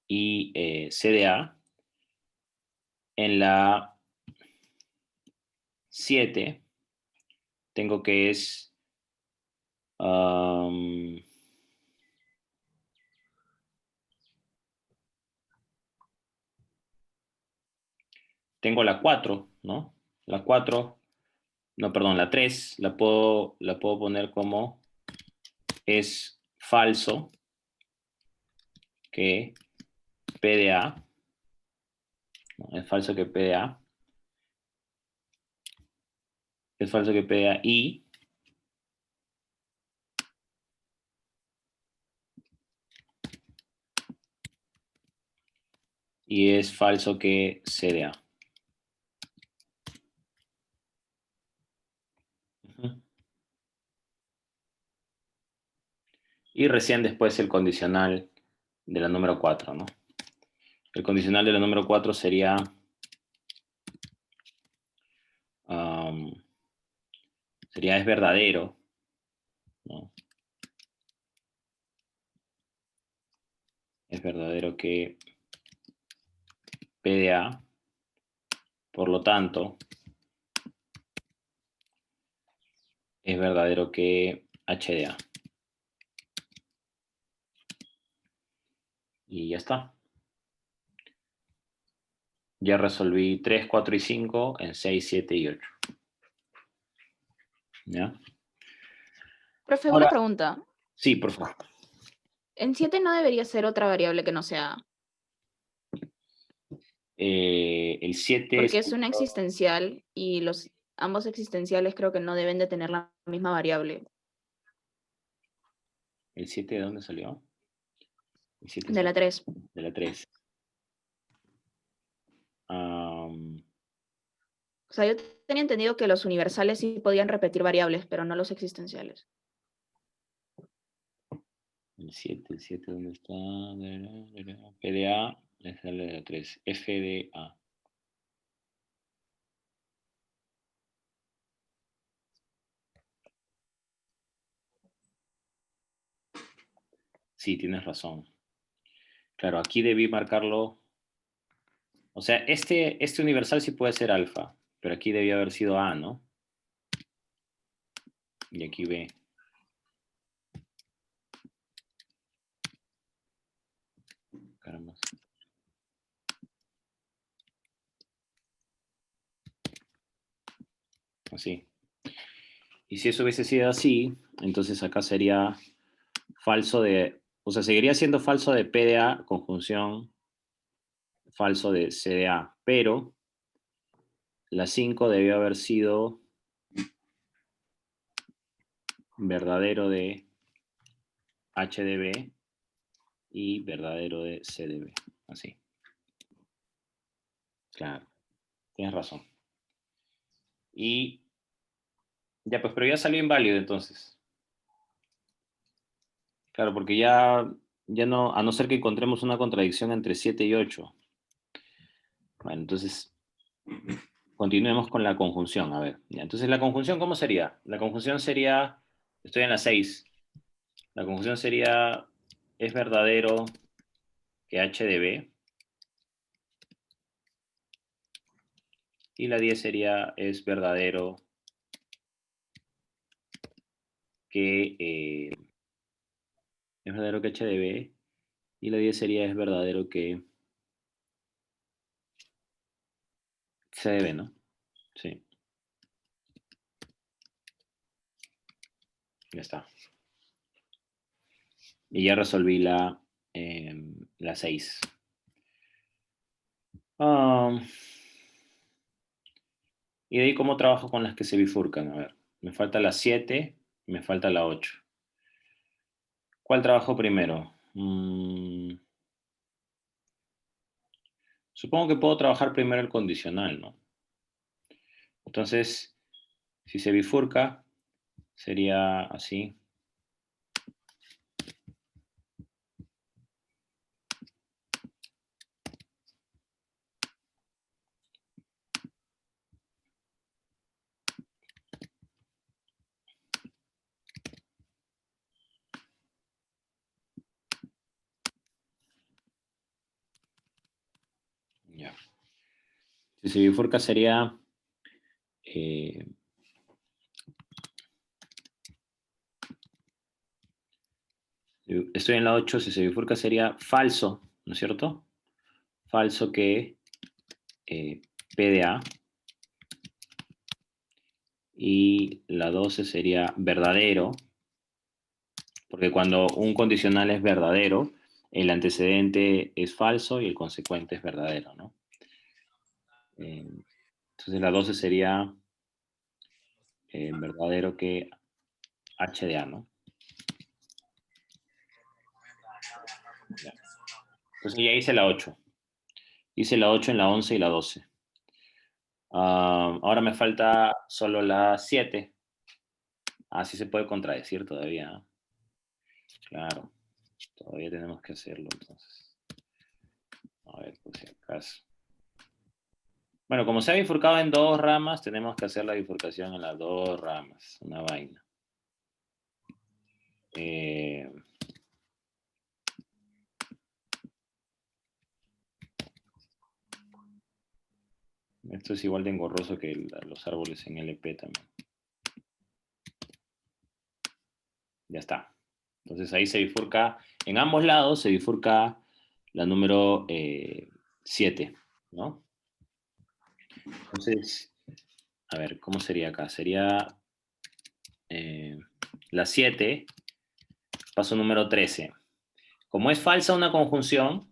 y C de A, en la 7 tengo que es tengo la 4, ¿no? La 4, no, perdón, la 3 la puedo poner como es falso que P de A, ¿no? Es falso que P de A, es falso que P de A y es falso que C de A. Y recién después el condicional de la número 4, ¿no? El condicional de la número 4 sería sería es verdadero, ¿no? Es verdadero que P de A, por lo tanto, es verdadero que H de A. Y ya está. Ya resolví 3, 4 y 5 en 6, 7 y 8. ¿Ya? Profe, Ahora, una pregunta. sí, por favor. En 7 no debería ser otra variable que no sea A, El 7 porque es una existencial y ambos existenciales creo que no deben de tener la misma variable. ¿El 7 de dónde salió? El 7 De la 3. de la 3. O sea, yo tenía entendido que los universales sí podían repetir variables, pero no los existenciales. El 7, ¿dónde está? PDA, le sale de la 3. FDA. Sí, tienes razón. Claro, aquí debí marcarlo. O sea, este universal sí puede ser alfa, pero aquí debía haber sido A, ¿no? Y aquí B. Caramba. Así. Y si eso hubiese sido así, entonces acá sería falso de... O sea, seguiría siendo falso de PDA, conjunción falso de CDA, pero la 5 debió haber sido verdadero de HDB y verdadero de CDB. Así. Claro, tienes razón. Y ya, pues, pero ya salió inválido entonces. Claro, porque ya no, a no ser que encontremos una contradicción entre 7 y 8. Bueno, entonces continuemos con la conjunción. A ver, ya, entonces la conjunción, ¿cómo sería? La conjunción sería, estoy en la 6. La conjunción sería, es verdadero que H de B. Y la 10 sería, es verdadero que es verdadero que H de B. Y la 10 sería, es verdadero que C de B, ¿no? Sí. Ya está. Y ya resolví la 6. Y de ahí cómo trabajo con las que se bifurcan. A ver, me falta la 7, me falta la 8. ¿Cuál trabajo primero? Supongo que puedo trabajar primero el condicional, ¿no? Entonces, si se bifurca, sería así. Ya. Si se bifurca sería... estoy en la 8, si se bifurca sería falso, ¿no es cierto? Falso que P de A Y la 12 sería verdadero, porque cuando un condicional es verdadero, el antecedente es falso y el consecuente es verdadero, ¿no? Entonces la 12 sería verdadero que H de A, ¿no? Ya. Entonces ya hice la 8. Hice la 8 en la 11 y la 12. Ahora me falta solo la 7. Sí se puede contradecir todavía, ¿no? Claro, todavía tenemos que hacerlo entonces. A ver, por si acaso. Bueno, como se ha bifurcado en 2 ramas, tenemos que hacer la bifurcación en las 2 ramas. Una vaina. Esto es igual de engorroso que los árboles en LP también. Ya está. Entonces ahí se bifurca, en ambos lados se bifurca la número 7, ¿no? Entonces, a ver, ¿cómo sería acá? Sería la 7, paso número 13. Como es falsa una conjunción,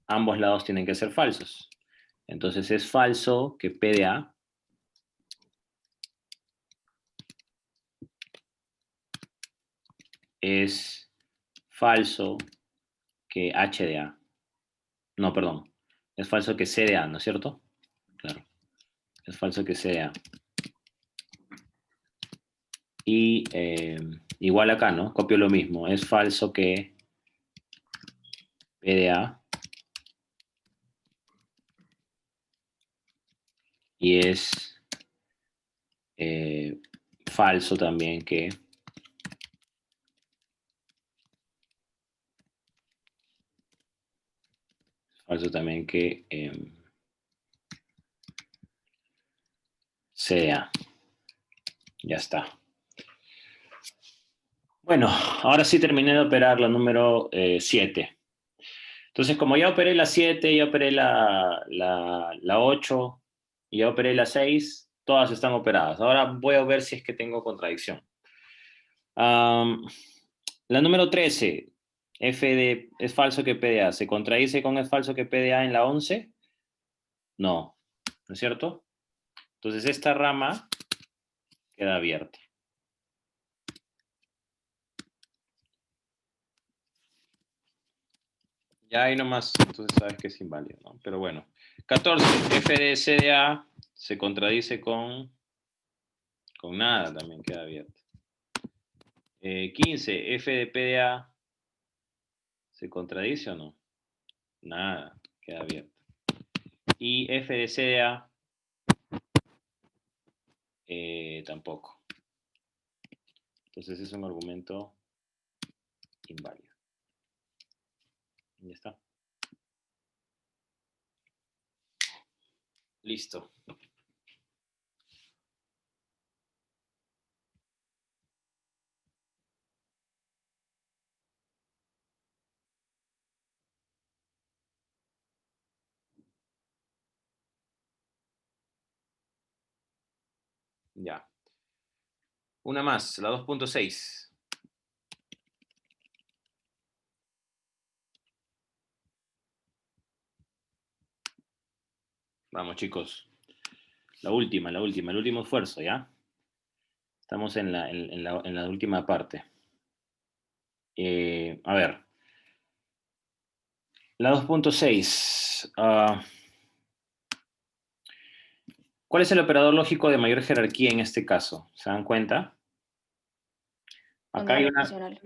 ambos lados tienen que ser falsos. Entonces es falso que P de A es falso que H de A. No, perdón. Es falso que C de A, ¿no es cierto? Claro. Es falso que C de A. Y igual acá, ¿no? Copio lo mismo. Es falso que P de A. Y es falso también que C de A. Ya está. Bueno, ahora sí terminé de operar la número 7. Entonces, como ya operé la 7, ya operé la 8 y ya operé la 6, todas están operadas. Ahora voy a ver si es que tengo contradicción. La número 13, es falso que PDA, ¿se contradice con es falso que PDA en la 11? No, ¿no es cierto? Entonces esta rama queda abierta. Ya ahí nomás, entonces sabes que es inválido, ¿no? Pero bueno. 14, F de CDA se contradice con nada, también queda abierta. 15, F de PDA se contradice o no? Nada, queda abierta. Y F de CDA tampoco. Entonces es un argumento inválido. Ya está. Listo. Ya. Una más, la 2.6. Vamos, chicos. La última, el último esfuerzo, ¿ya? Estamos en la última parte. A ver. La 2.6. ¿Cuál es el operador lógico de mayor jerarquía en este caso? ¿Se dan cuenta? Acá hay Condicional.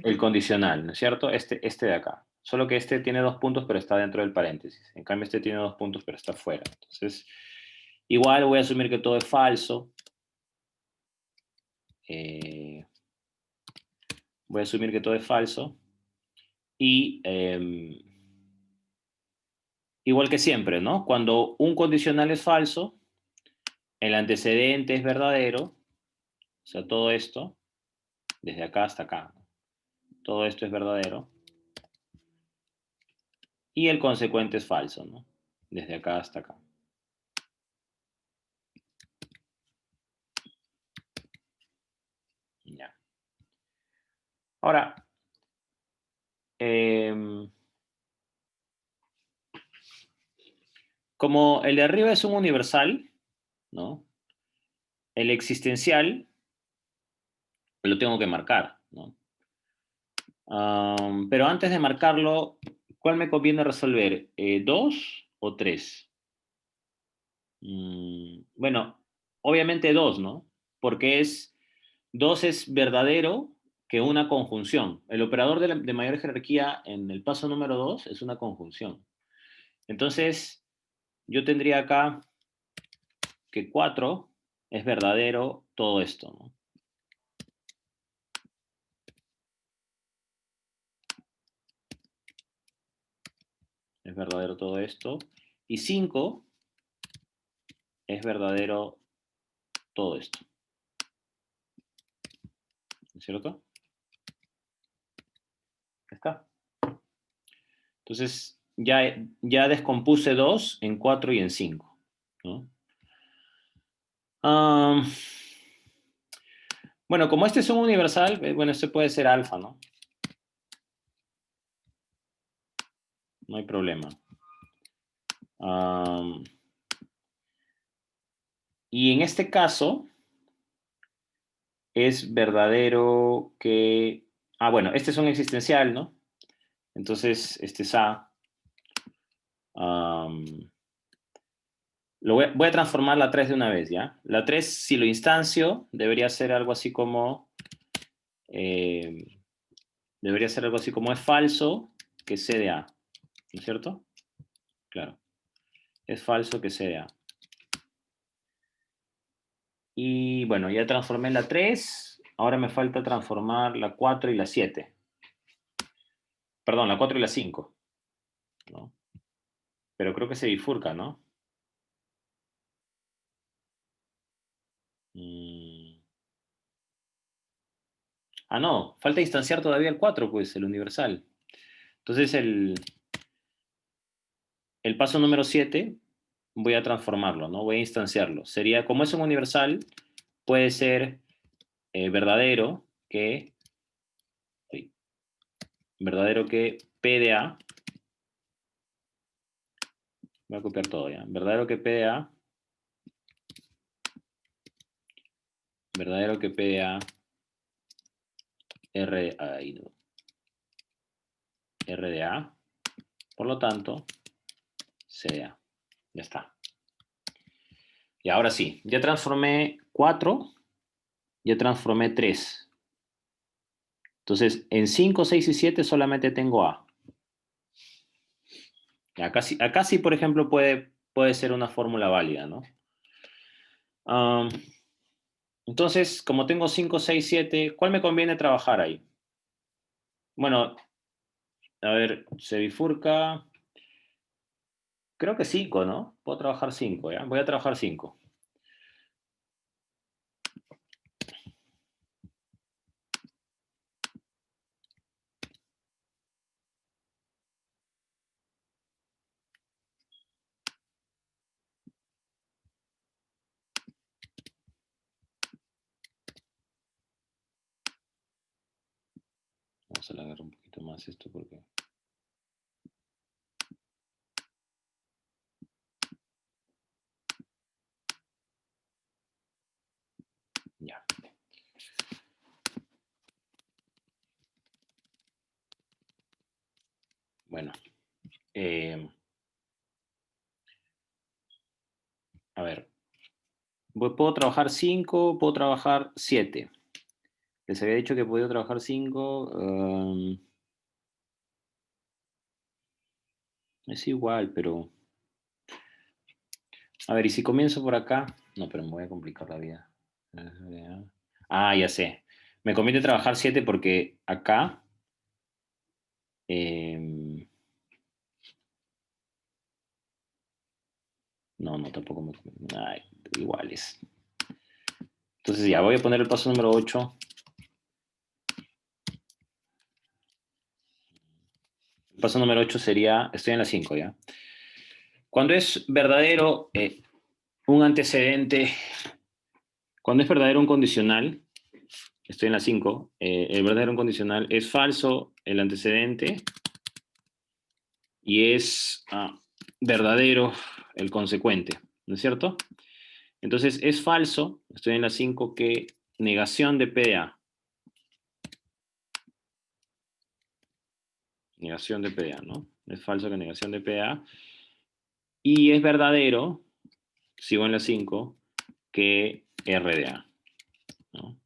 el condicional, ¿no es cierto? Este de acá. Solo que este tiene 2 puntos, pero está dentro del paréntesis. En cambio, este tiene 2 puntos, pero está fuera. Entonces, igual voy a asumir que todo es falso. Voy a asumir que todo es falso. Y igual que siempre, ¿no? Cuando un condicional es falso, el antecedente es verdadero. O sea, todo esto, desde acá hasta acá, todo esto es verdadero. Y el consecuente es falso, ¿no? Desde acá hasta acá. Ahora, como el de arriba es un universal, ¿no? El existencial lo tengo que marcar, ¿no? Pero antes de marcarlo, ¿cuál me conviene resolver? ¿2 o 3? Bueno, obviamente 2, ¿no? Porque 2 es verdadero que una conjunción. El operador de mayor jerarquía en el paso número 2 es una conjunción. Entonces, yo tendría acá que 4 es verdadero todo esto, ¿no? Es verdadero todo esto. Y 5 es verdadero todo esto. ¿No es cierto? Ya está. Entonces, ya descompuse 2 en 4 y en 5, ¿no? Bueno, como este es un universal, bueno, este puede ser alfa, ¿no? No hay problema. Y en este caso, es verdadero que... bueno, este es un existencial, ¿no? Entonces, este es A. Voy a transformar la 3 de una vez, ¿ya? La 3, si lo instancio, debería ser algo así como... debería ser algo así como es falso que C de A. ¿No es cierto? Claro. Es falso que C de A. Y bueno, ya transformé la 3. Ahora me falta transformar la 4 y la 7. Perdón, la 4 y la 5, ¿no? Pero creo que se bifurca, ¿no? No, falta instanciar todavía el 4, pues, el universal. Entonces, el paso número 7 voy a transformarlo, ¿no? Voy a instanciarlo. Sería, como es un universal, puede ser verdadero que P de A. Voy a copiar todo ya. Verdadero que P de A. Verdadero que P de A. R de A. Por lo tanto, C de A. Ya está. Y ahora sí, ya transformé 4, ya transformé 3. Entonces, en 5, 6 y 7 solamente tengo A. Acá sí, por ejemplo, puede ser una fórmula válida, ¿no? Entonces, como tengo 5, 6, 7, ¿cuál me conviene trabajar ahí? Bueno, a ver, se bifurca. Creo que 5, ¿no? Puedo trabajar 5, ¿ya? Voy a trabajar 5. Vamos a alargar un poquito más esto porque... Ya. Bueno. A ver. Puedo trabajar 5, puedo trabajar 7. Les había dicho que podía trabajar 5. Es igual, pero... A ver, y si comienzo por acá... No, pero me voy a complicar la vida. Ya sé. Me conviene trabajar 7 porque acá... No, tampoco me conviene. Iguales. Entonces ya, voy a poner el paso número 8. El paso número 8 sería... Estoy en la 5, ¿ya? Cuando es verdadero un antecedente... Cuando es verdadero un condicional, Estoy en la 5. El verdadero incondicional es falso el antecedente y es verdadero el consecuente, ¿no es cierto? Entonces, es falso, estoy en la 5, que negación de PDA. Negación de PDA, ¿no? Es falso que negación de PDA. Y es verdadero, sigo en la 5, que RDA, ¿no?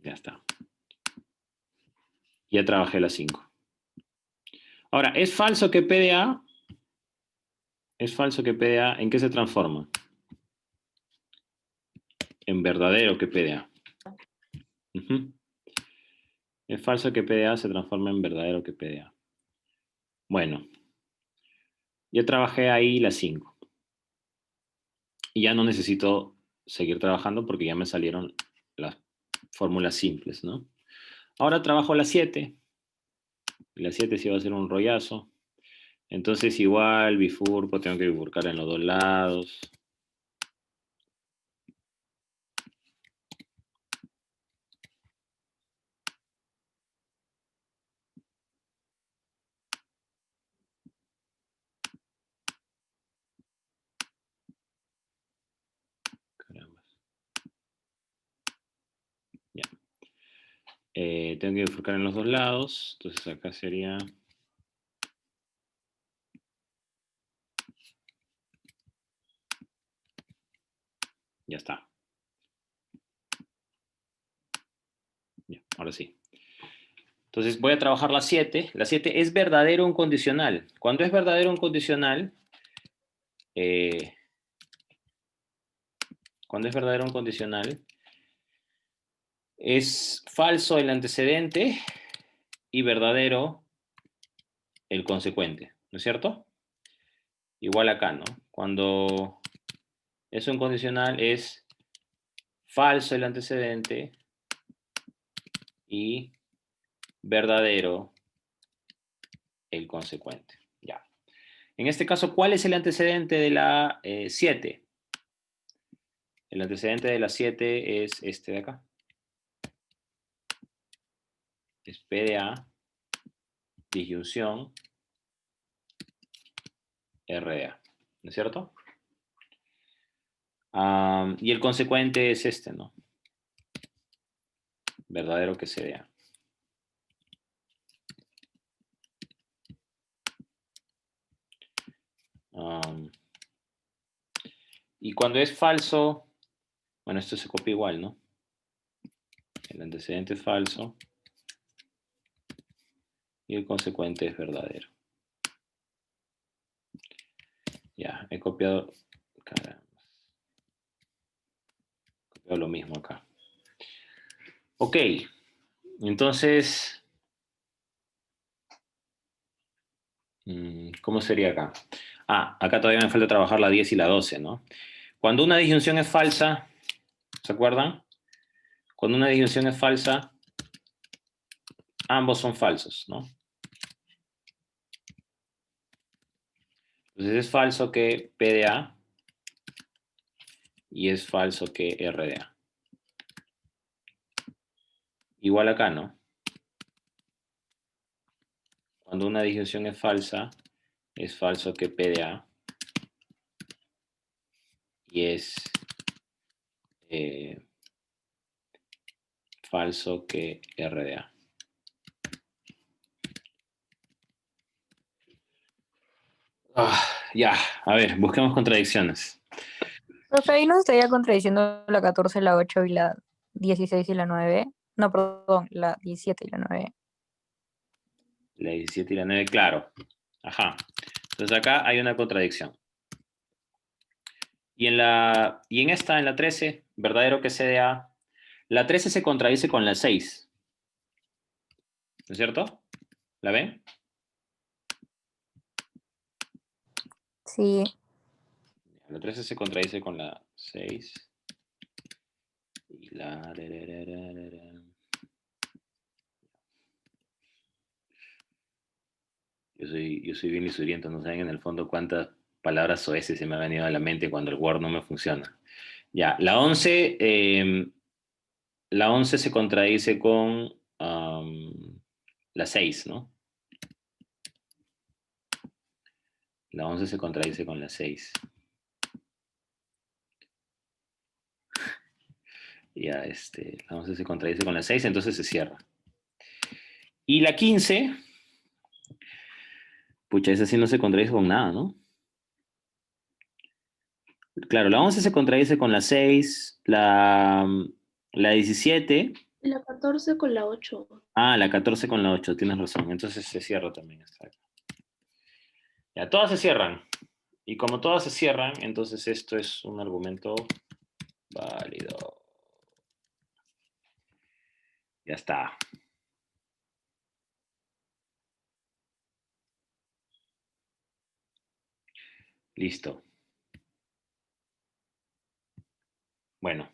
Ya está. Ya trabajé la 5. Ahora, ¿es falso que PDA? ¿Es falso que PDA en qué se transforma? En verdadero que PDA. Uh-huh. Es falso que PDA se transforma en verdadero que PDA. Bueno, ya trabajé ahí la 5. Y ya no necesito seguir trabajando porque ya me salieron las fórmulas simples, ¿no? Ahora trabajo la 7. Y la 7 sí va a ser un rollazo. Entonces igual bifurco, tengo que bifurcar en los dos lados. Caramba. Ya. Tengo que bifurcar en los dos lados. Entonces acá sería... Ya está. Ya, ahora sí. Entonces voy a trabajar la 7. La 7 es verdadero incondicional. Cuando es verdadero incondicional, cuando es verdadero incondicional, es falso el antecedente y verdadero el consecuente, ¿no es cierto? Igual acá, ¿no? Cuando es incondicional es falso el antecedente y verdadero el consecuente. Ya. En este caso, ¿cuál es el antecedente de la 7? El antecedente de la 7 es este de acá. Es PDA, disyunción, RDA. ¿No es cierto? Y el consecuente es este, ¿no? Verdadero que CDA. Y cuando es falso, bueno, esto se copia igual, ¿no? El antecedente es falso y el consecuente es verdadero. Ya, he copiado, caramba, he copiado lo mismo acá. Ok, entonces, ¿cómo sería acá? Acá todavía me falta trabajar la 10 y la 12, ¿no? Cuando una disyunción es falsa, ¿se acuerdan? Cuando una disyunción es falsa, ambos son falsos, ¿no? Entonces es falso que PDA y es falso que RDA. Igual acá, ¿no? Cuando una disyunción es falsa, es falso que PDA y es falso que RDA. Ya, a ver, busquemos contradicciones. Profe, ahí nos estaría contradiciendo la 14, la 8 y la 16 y la 9. No, perdón, la 17 y la 9. La 17 y la 9, claro. Ajá. Entonces acá hay una contradicción. Y en esta, en la 13, verdadero que CDA, la 13 se contradice con la 6. ¿No es cierto? ¿La ven? Sí. La 13 se contradice con la 6. Y la... Yo soy bien lisuriento, no saben en el fondo cuántas Palabras soeces se me ha venido a la mente cuando el Word no me funciona. Ya, la 11 se contradice con la 6, ¿no? La 11 se contradice con la 6. Ya, la 11 se contradice con la 6, entonces se cierra. Y la 15, pucha, esa sí no se contradice con nada, ¿no? Claro, la 11 se contradice con la 6, la 17. La 14 con la 8. Ah, la 14 con la 8, tienes razón. Entonces se cierra también. Exacto. Ya, todas se cierran. Y como todas se cierran, entonces esto es un argumento válido. Ya está. Listo. Bueno.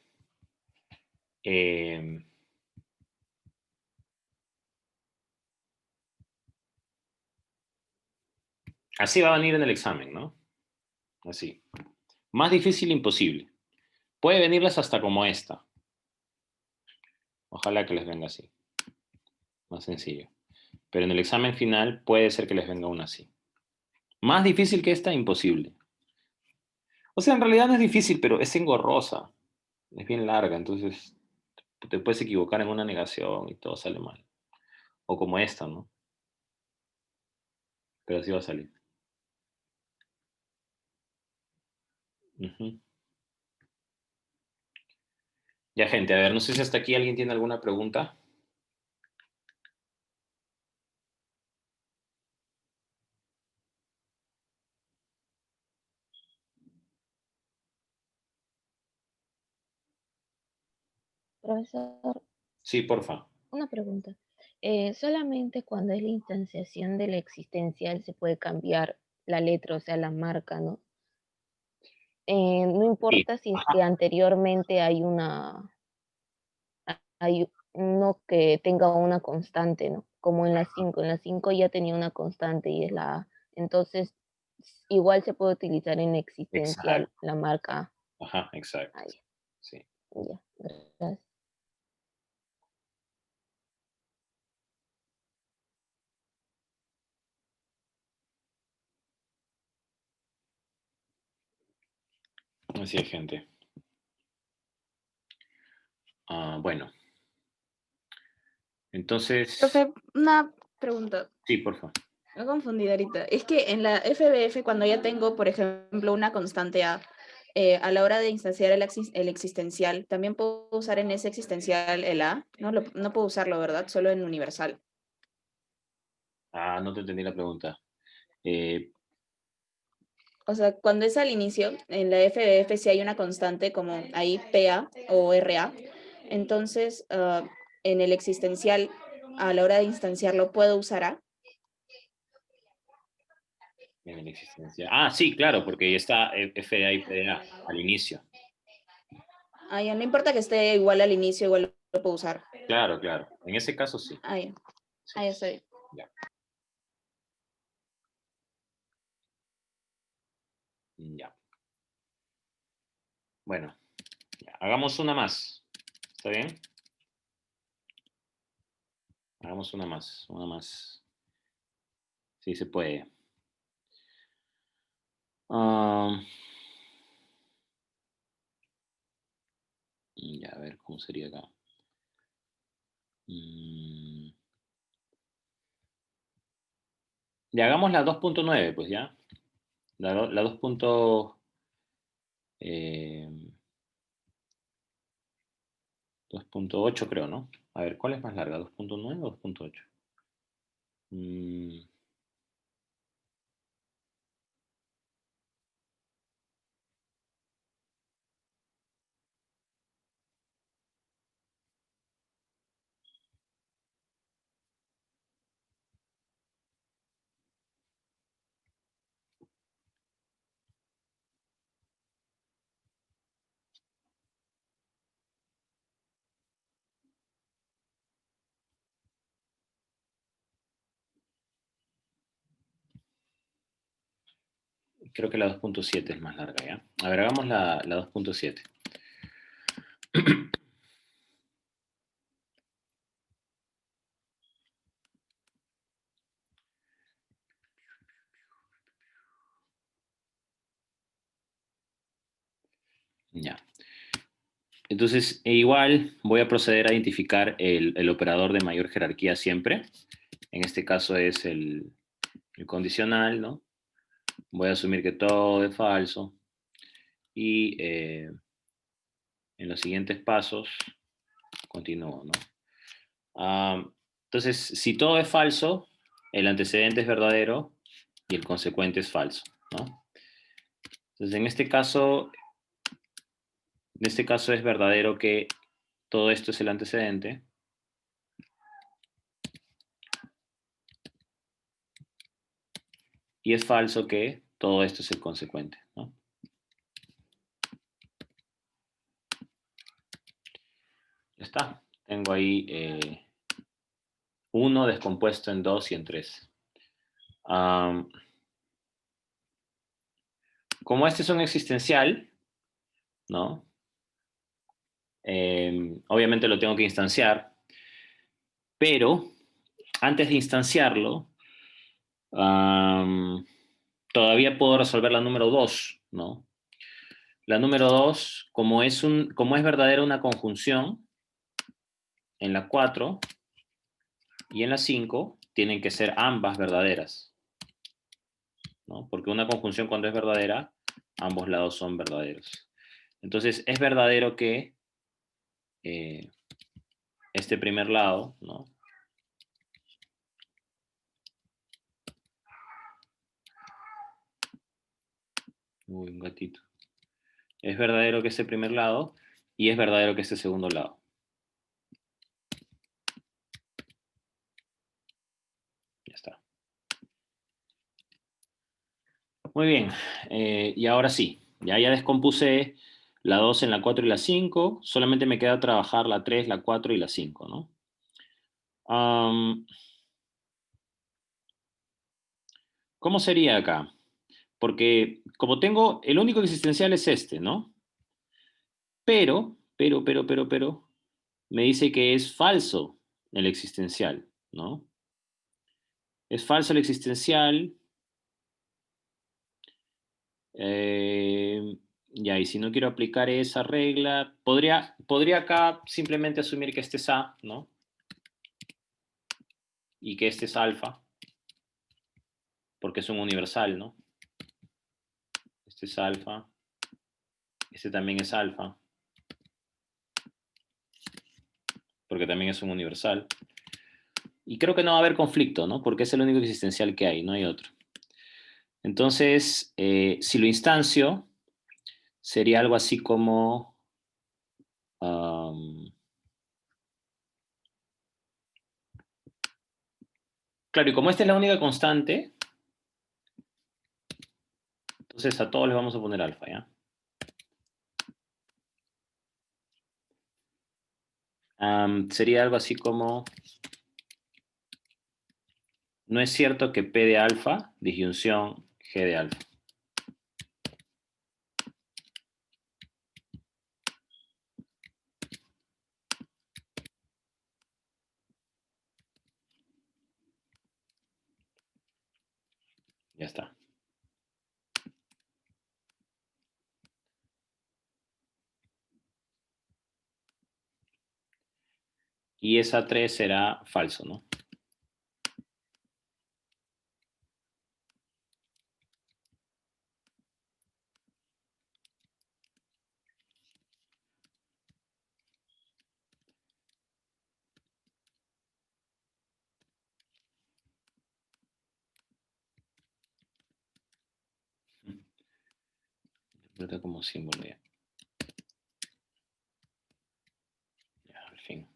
Así va a venir en el examen, ¿no? Así. Más difícil imposible. Puede venirles hasta como esta. Ojalá que les venga así. Más sencillo. Pero en el examen final puede ser que les venga una así. Más difícil que esta, imposible. O sea, en realidad no es difícil, pero es engorrosa. Es bien larga, entonces te puedes equivocar en una negación y todo sale mal. O como esta, ¿no? Pero así va a salir. Ujú. Ya, gente, a ver, no sé si hasta aquí alguien tiene alguna pregunta. Profesor, Sí, porfa. una pregunta. Solamente cuando es la instanciación del existencial se puede cambiar la letra, o sea, la marca, ¿no? No Sí. importa si es que anteriormente hay uno que tenga una constante, ¿no? Como en la 5. En la 5 ya tenía una constante y es la A. Entonces, igual se puede utilizar en existencial Exacto. la marca. Ajá, exacto. Ahí, Sí. ya, gracias. Así es, gente. Bueno. Entonces, Profe, una pregunta. sí, porfa. Me he confundido ahorita. Es que en la FBF, cuando ya tengo, por ejemplo, una constante a la hora de instanciar el existencial, ¿también puedo usar en ese existencial el A? No, no puedo usarlo, ¿verdad? Solo en universal. No te entendí la pregunta. Eh, O sea, cuando es al inicio, en la FBF si hay una constante como ahí PA o RA, entonces en el existencial, a la hora de instanciarlo, ¿puedo usar A? en el existencial. Sí, claro, porque ya está FDA y PDA al inicio. Ah, ya, no importa que esté igual al inicio, igual lo puedo usar. Claro, claro. En ese caso sí. Ah, ya. Sí. Ah, ya está bien. Ya. Ya. Bueno, ya. Hagamos una más. ¿Está bien? Hagamos una más. Una más. Sí, se puede. Ah, ya, a ver, ¿cómo sería acá? Mm, Ya, hagamos la 2.9, pues ya. La 2.8 creo, ¿no? A ver, ¿cuál es más larga? ¿2.9 o 2.8? Mm, creo que la 2.7 es más larga, ¿ya? A ver, hagamos la 2.7. Ya. Entonces, igual voy a proceder a identificar el operador de mayor jerarquía siempre. En este caso es el condicional, ¿no? Voy a asumir que todo es falso. Y en los siguientes pasos continúo, ¿no? Entonces, si todo es falso, el antecedente es verdadero y el consecuente es falso, ¿no? Entonces, en este caso es verdadero que todo esto es el antecedente. Y es falso que todo esto es el consecuente, ¿no? Ya está. Tengo ahí 1 descompuesto en 2 y en 3. Como este es un existencial, ¿no? Obviamente lo tengo que instanciar, pero antes de instanciarlo, todavía puedo resolver la número 2, ¿no? La número 2, como es verdadera una conjunción, en la 4 y en la 5 tienen que ser ambas verdaderas, ¿no? Porque una conjunción cuando es verdadera, ambos lados son verdaderos. Entonces, es verdadero que este primer lado, ¿no? Uy, un gatito. Es verdadero que este primer lado y es verdadero que este segundo lado. Ya está. Muy bien. Y ahora sí. Ya descompuse la 2 en la 4 y la 5. Solamente me queda trabajar la 3, la 4 y la 5, ¿no? ¿Cómo sería acá? Porque como tengo, el único existencial es este, ¿no? Pero, me dice que es falso el existencial, ¿no? Es falso el existencial. Ya, y si no quiero aplicar esa regla, podría acá simplemente asumir que este es A, ¿no? Y que este es alfa, porque es un universal, ¿no? Este es alfa, este también es alfa, porque también es un universal. Y creo que no va a haber conflicto, ¿no? Porque es el único existencial que hay, no hay otro. Entonces, si lo instancio, sería algo así como... claro, y como esta es la única constante, entonces a todos les vamos a poner alfa, ¿ya? Sería algo así como... no es cierto que P de alfa, disyunción G de alfa. Ya está. Y esa 3 será falso, ¿no? Interpreta como símbolo ya. Ya, al fin.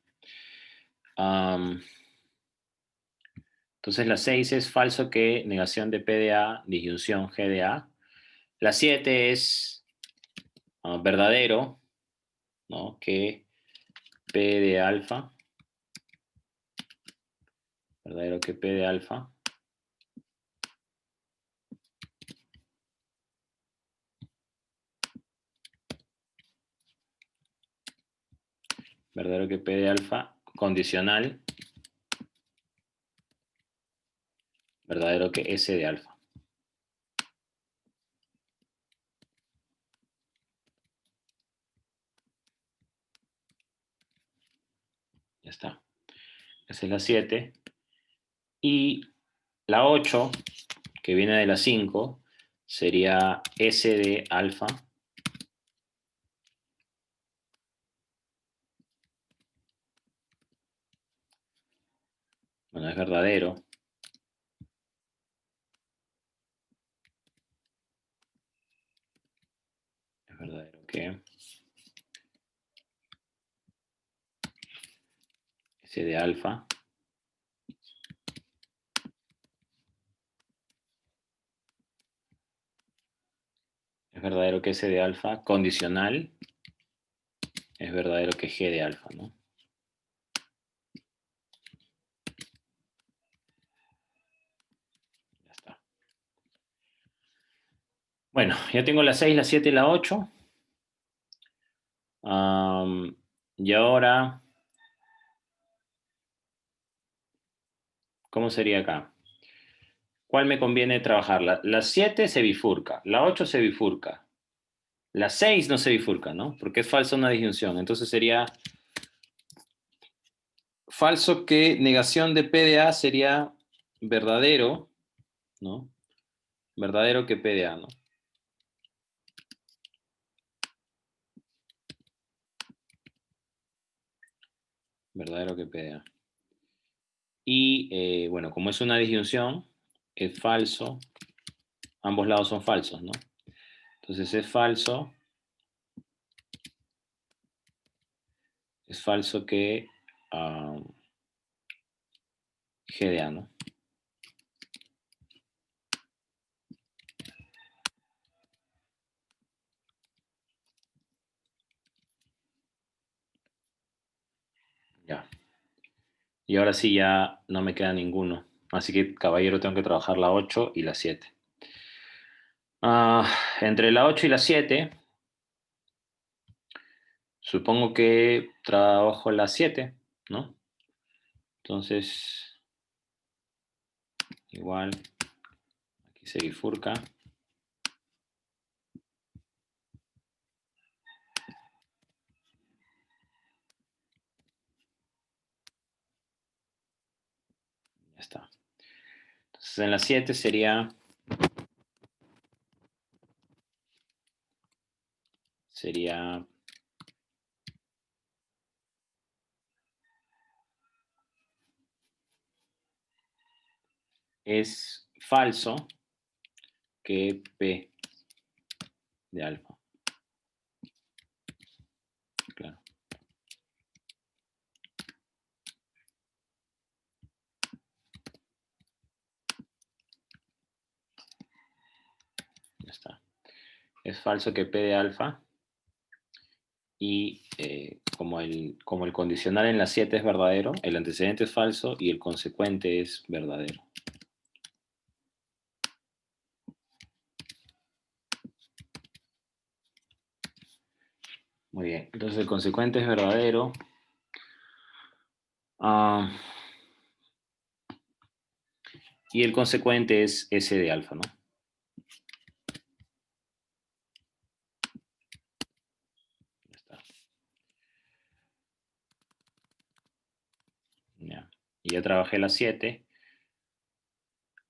Entonces la 6 es falso que negación de P de A, disyunción G de A. La 7 es verdadero, ¿no? Que P de alfa, verdadero que P de alfa verdadero que P de alfa, condicional, verdadero que S de alfa. Ya está. Esa es la 7. Y la 8, que viene de la 5, sería S de alfa. Bueno, es verdadero. Es verdadero que S de alfa es verdadero que S de alfa condicional es verdadero que G de alfa, ¿no? Ya está. Bueno, ya tengo la 6, la 7 y la 8. Y ahora, ¿cómo sería acá? ¿Cuál me conviene trabajar? La 7 se bifurca, la 8 se bifurca, la 6 no se bifurca, ¿no? Porque es falsa una disyunción. Entonces sería falso que negación de P de A sería verdadero, ¿no? Verdadero que P de A, ¿no? Verdadero que P de A. Y bueno, como es una disyunción, es falso. Ambos lados son falsos, ¿no? Entonces es falso que G de A, ¿no? Ya. Y ahora sí ya no me queda ninguno. Así que, caballero, tengo que trabajar la 8 y la 7. Entre la 8 y la 7, supongo que trabajo la 7, ¿no? Entonces, igual, aquí se bifurca. Ya está. Entonces, en la 7 sería es falso que P de alfa. Claro. Ya está. Es falso que P de alfa. Y como el condicional en la 7 es verdadero, el antecedente es falso y el consecuente es verdadero. Muy bien, entonces el consecuente es verdadero. Y el consecuente es S de alfa, ¿no? Ya está. Ya. Y ya trabajé la 7.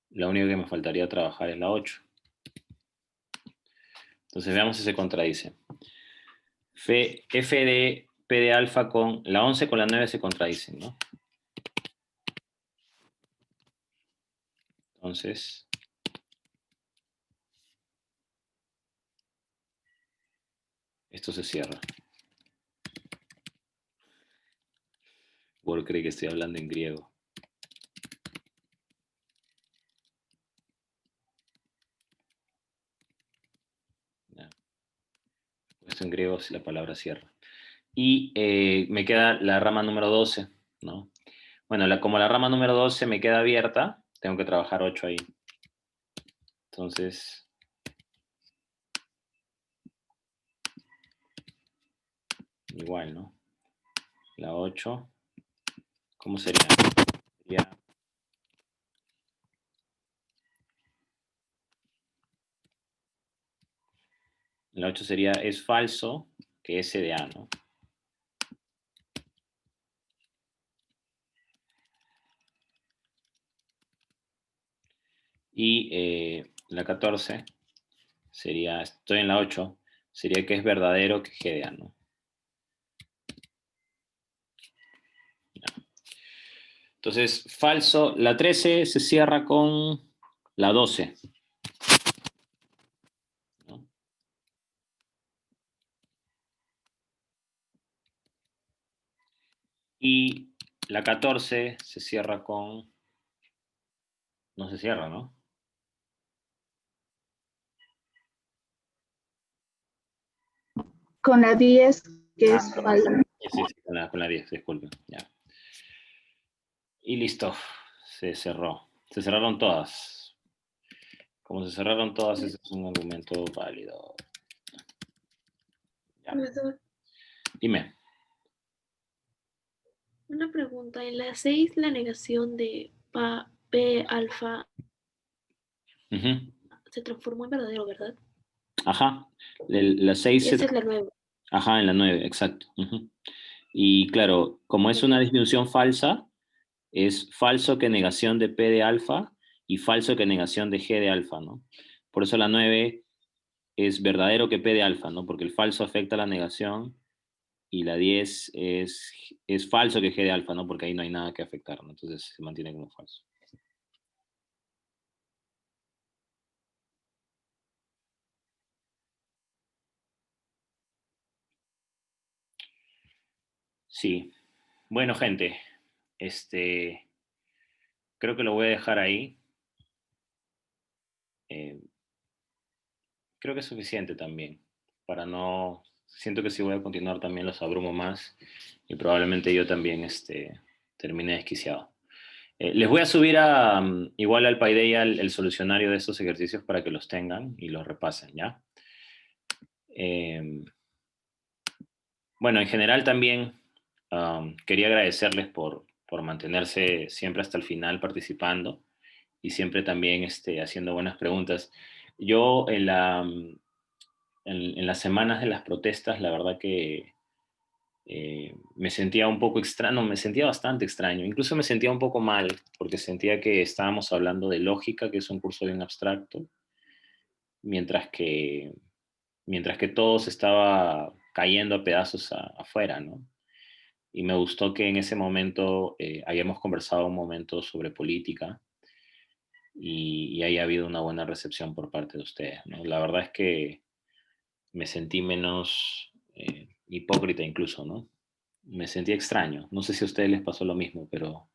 Lo único que me faltaría trabajar es la 8. Entonces veamos si se contradice. F de P de alfa con la 11 con la 9 se contradicen, ¿no? Entonces, esto se cierra. Word cree que estoy hablando en griego. Ya. Esto en griego si la palabra cierra. Y me queda la rama número 12, ¿no? Bueno, como la rama número 12 me queda abierta, tengo que trabajar 8 ahí. Entonces, igual, ¿no? La 8. ¿Cómo sería? Sería la 8 sería, es falso que S de A, ¿no? Y la 14 sería, estoy en la 8, sería que es verdadero que G de A, ¿no? Entonces, falso, la 13 se cierra con la 12. ¿No? Y la 14 se cierra con... No se cierra, ¿no? Con la 10, que es Perdón. falso. Sí, con la 10, disculpen. Ya. Y listo, se cerró. Se cerraron todas. Como se cerraron todas, ese es un argumento válido. Ya. Profesor, Dime. una pregunta. En la 6, la negación de P alfa Ujú. se transformó en verdadero, ¿verdad? Ajá. La 6 Y esa es la 9. Ajá, en la 9, exacto. Ujú. Y claro, como es una disminución falsa, es falso que negación de P de alfa y falso que negación de G de alfa, ¿no? Por eso la 9 es verdadero que P de alfa, ¿no? Porque el falso afecta a la negación y la 10 es falso que G de alfa, ¿no? Porque ahí no hay nada que afectar, ¿no? Entonces se mantiene como falso. Sí. Bueno, gente, creo que lo voy a dejar ahí. Eh, Creo que es suficiente también. Para no. Siento que si voy a continuar también los abrumo más y probablemente yo también termine desquiciado. Les voy a subir igual al Paideia el solucionario de estos ejercicios para que los tengan y los repasen, ¿ya? Eh, bueno, en general también quería agradecerles por mantenerse siempre hasta el final participando y siempre también haciendo buenas preguntas. Yo en las semanas de las protestas, la verdad que me sentía un poco extraño, me sentía bastante extraño, incluso me sentía un poco mal, porque sentía que estábamos hablando de lógica, que es un curso bien abstracto, mientras que, mientras que todo se estaba cayendo a pedazos afuera, ¿no? Y me gustó que en ese momento hayamos conversado un momento sobre política y haya habido una buena recepción por parte de ustedes, ¿no? La verdad es que me sentí menos hipócrita incluso, ¿no? Me sentí extraño. No sé si a ustedes les pasó lo mismo, pero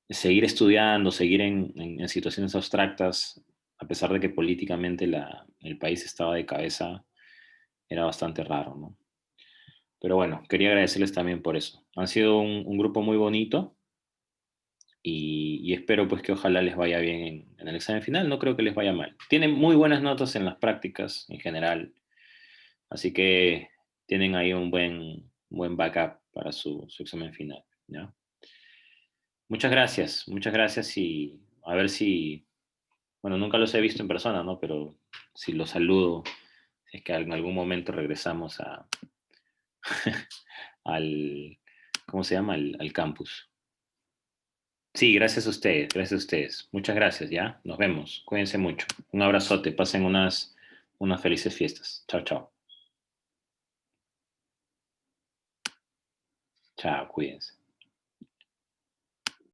seguir estudiando, seguir en situaciones abstractas, a pesar de que políticamente el país estaba de cabeza, era bastante raro, ¿no? Pero bueno, quería agradecerles también por eso. Han sido un grupo muy bonito y espero pues que ojalá les vaya bien en el examen final. No creo que les vaya mal. Tienen muy buenas notas en las prácticas en general, así que tienen ahí un buen backup para su examen final, ¿ya? Muchas gracias y a ver si, bueno, nunca los he visto en persona, ¿no? Pero si los saludo, si es que en algún momento regresamos al, ¿cómo se llama? Al campus. Sí, gracias a ustedes. Muchas gracias, ¿ya? Nos vemos. Cuídense mucho. Un abrazote, pasen unas felices fiestas. Chao, chao. Chao, cuídense.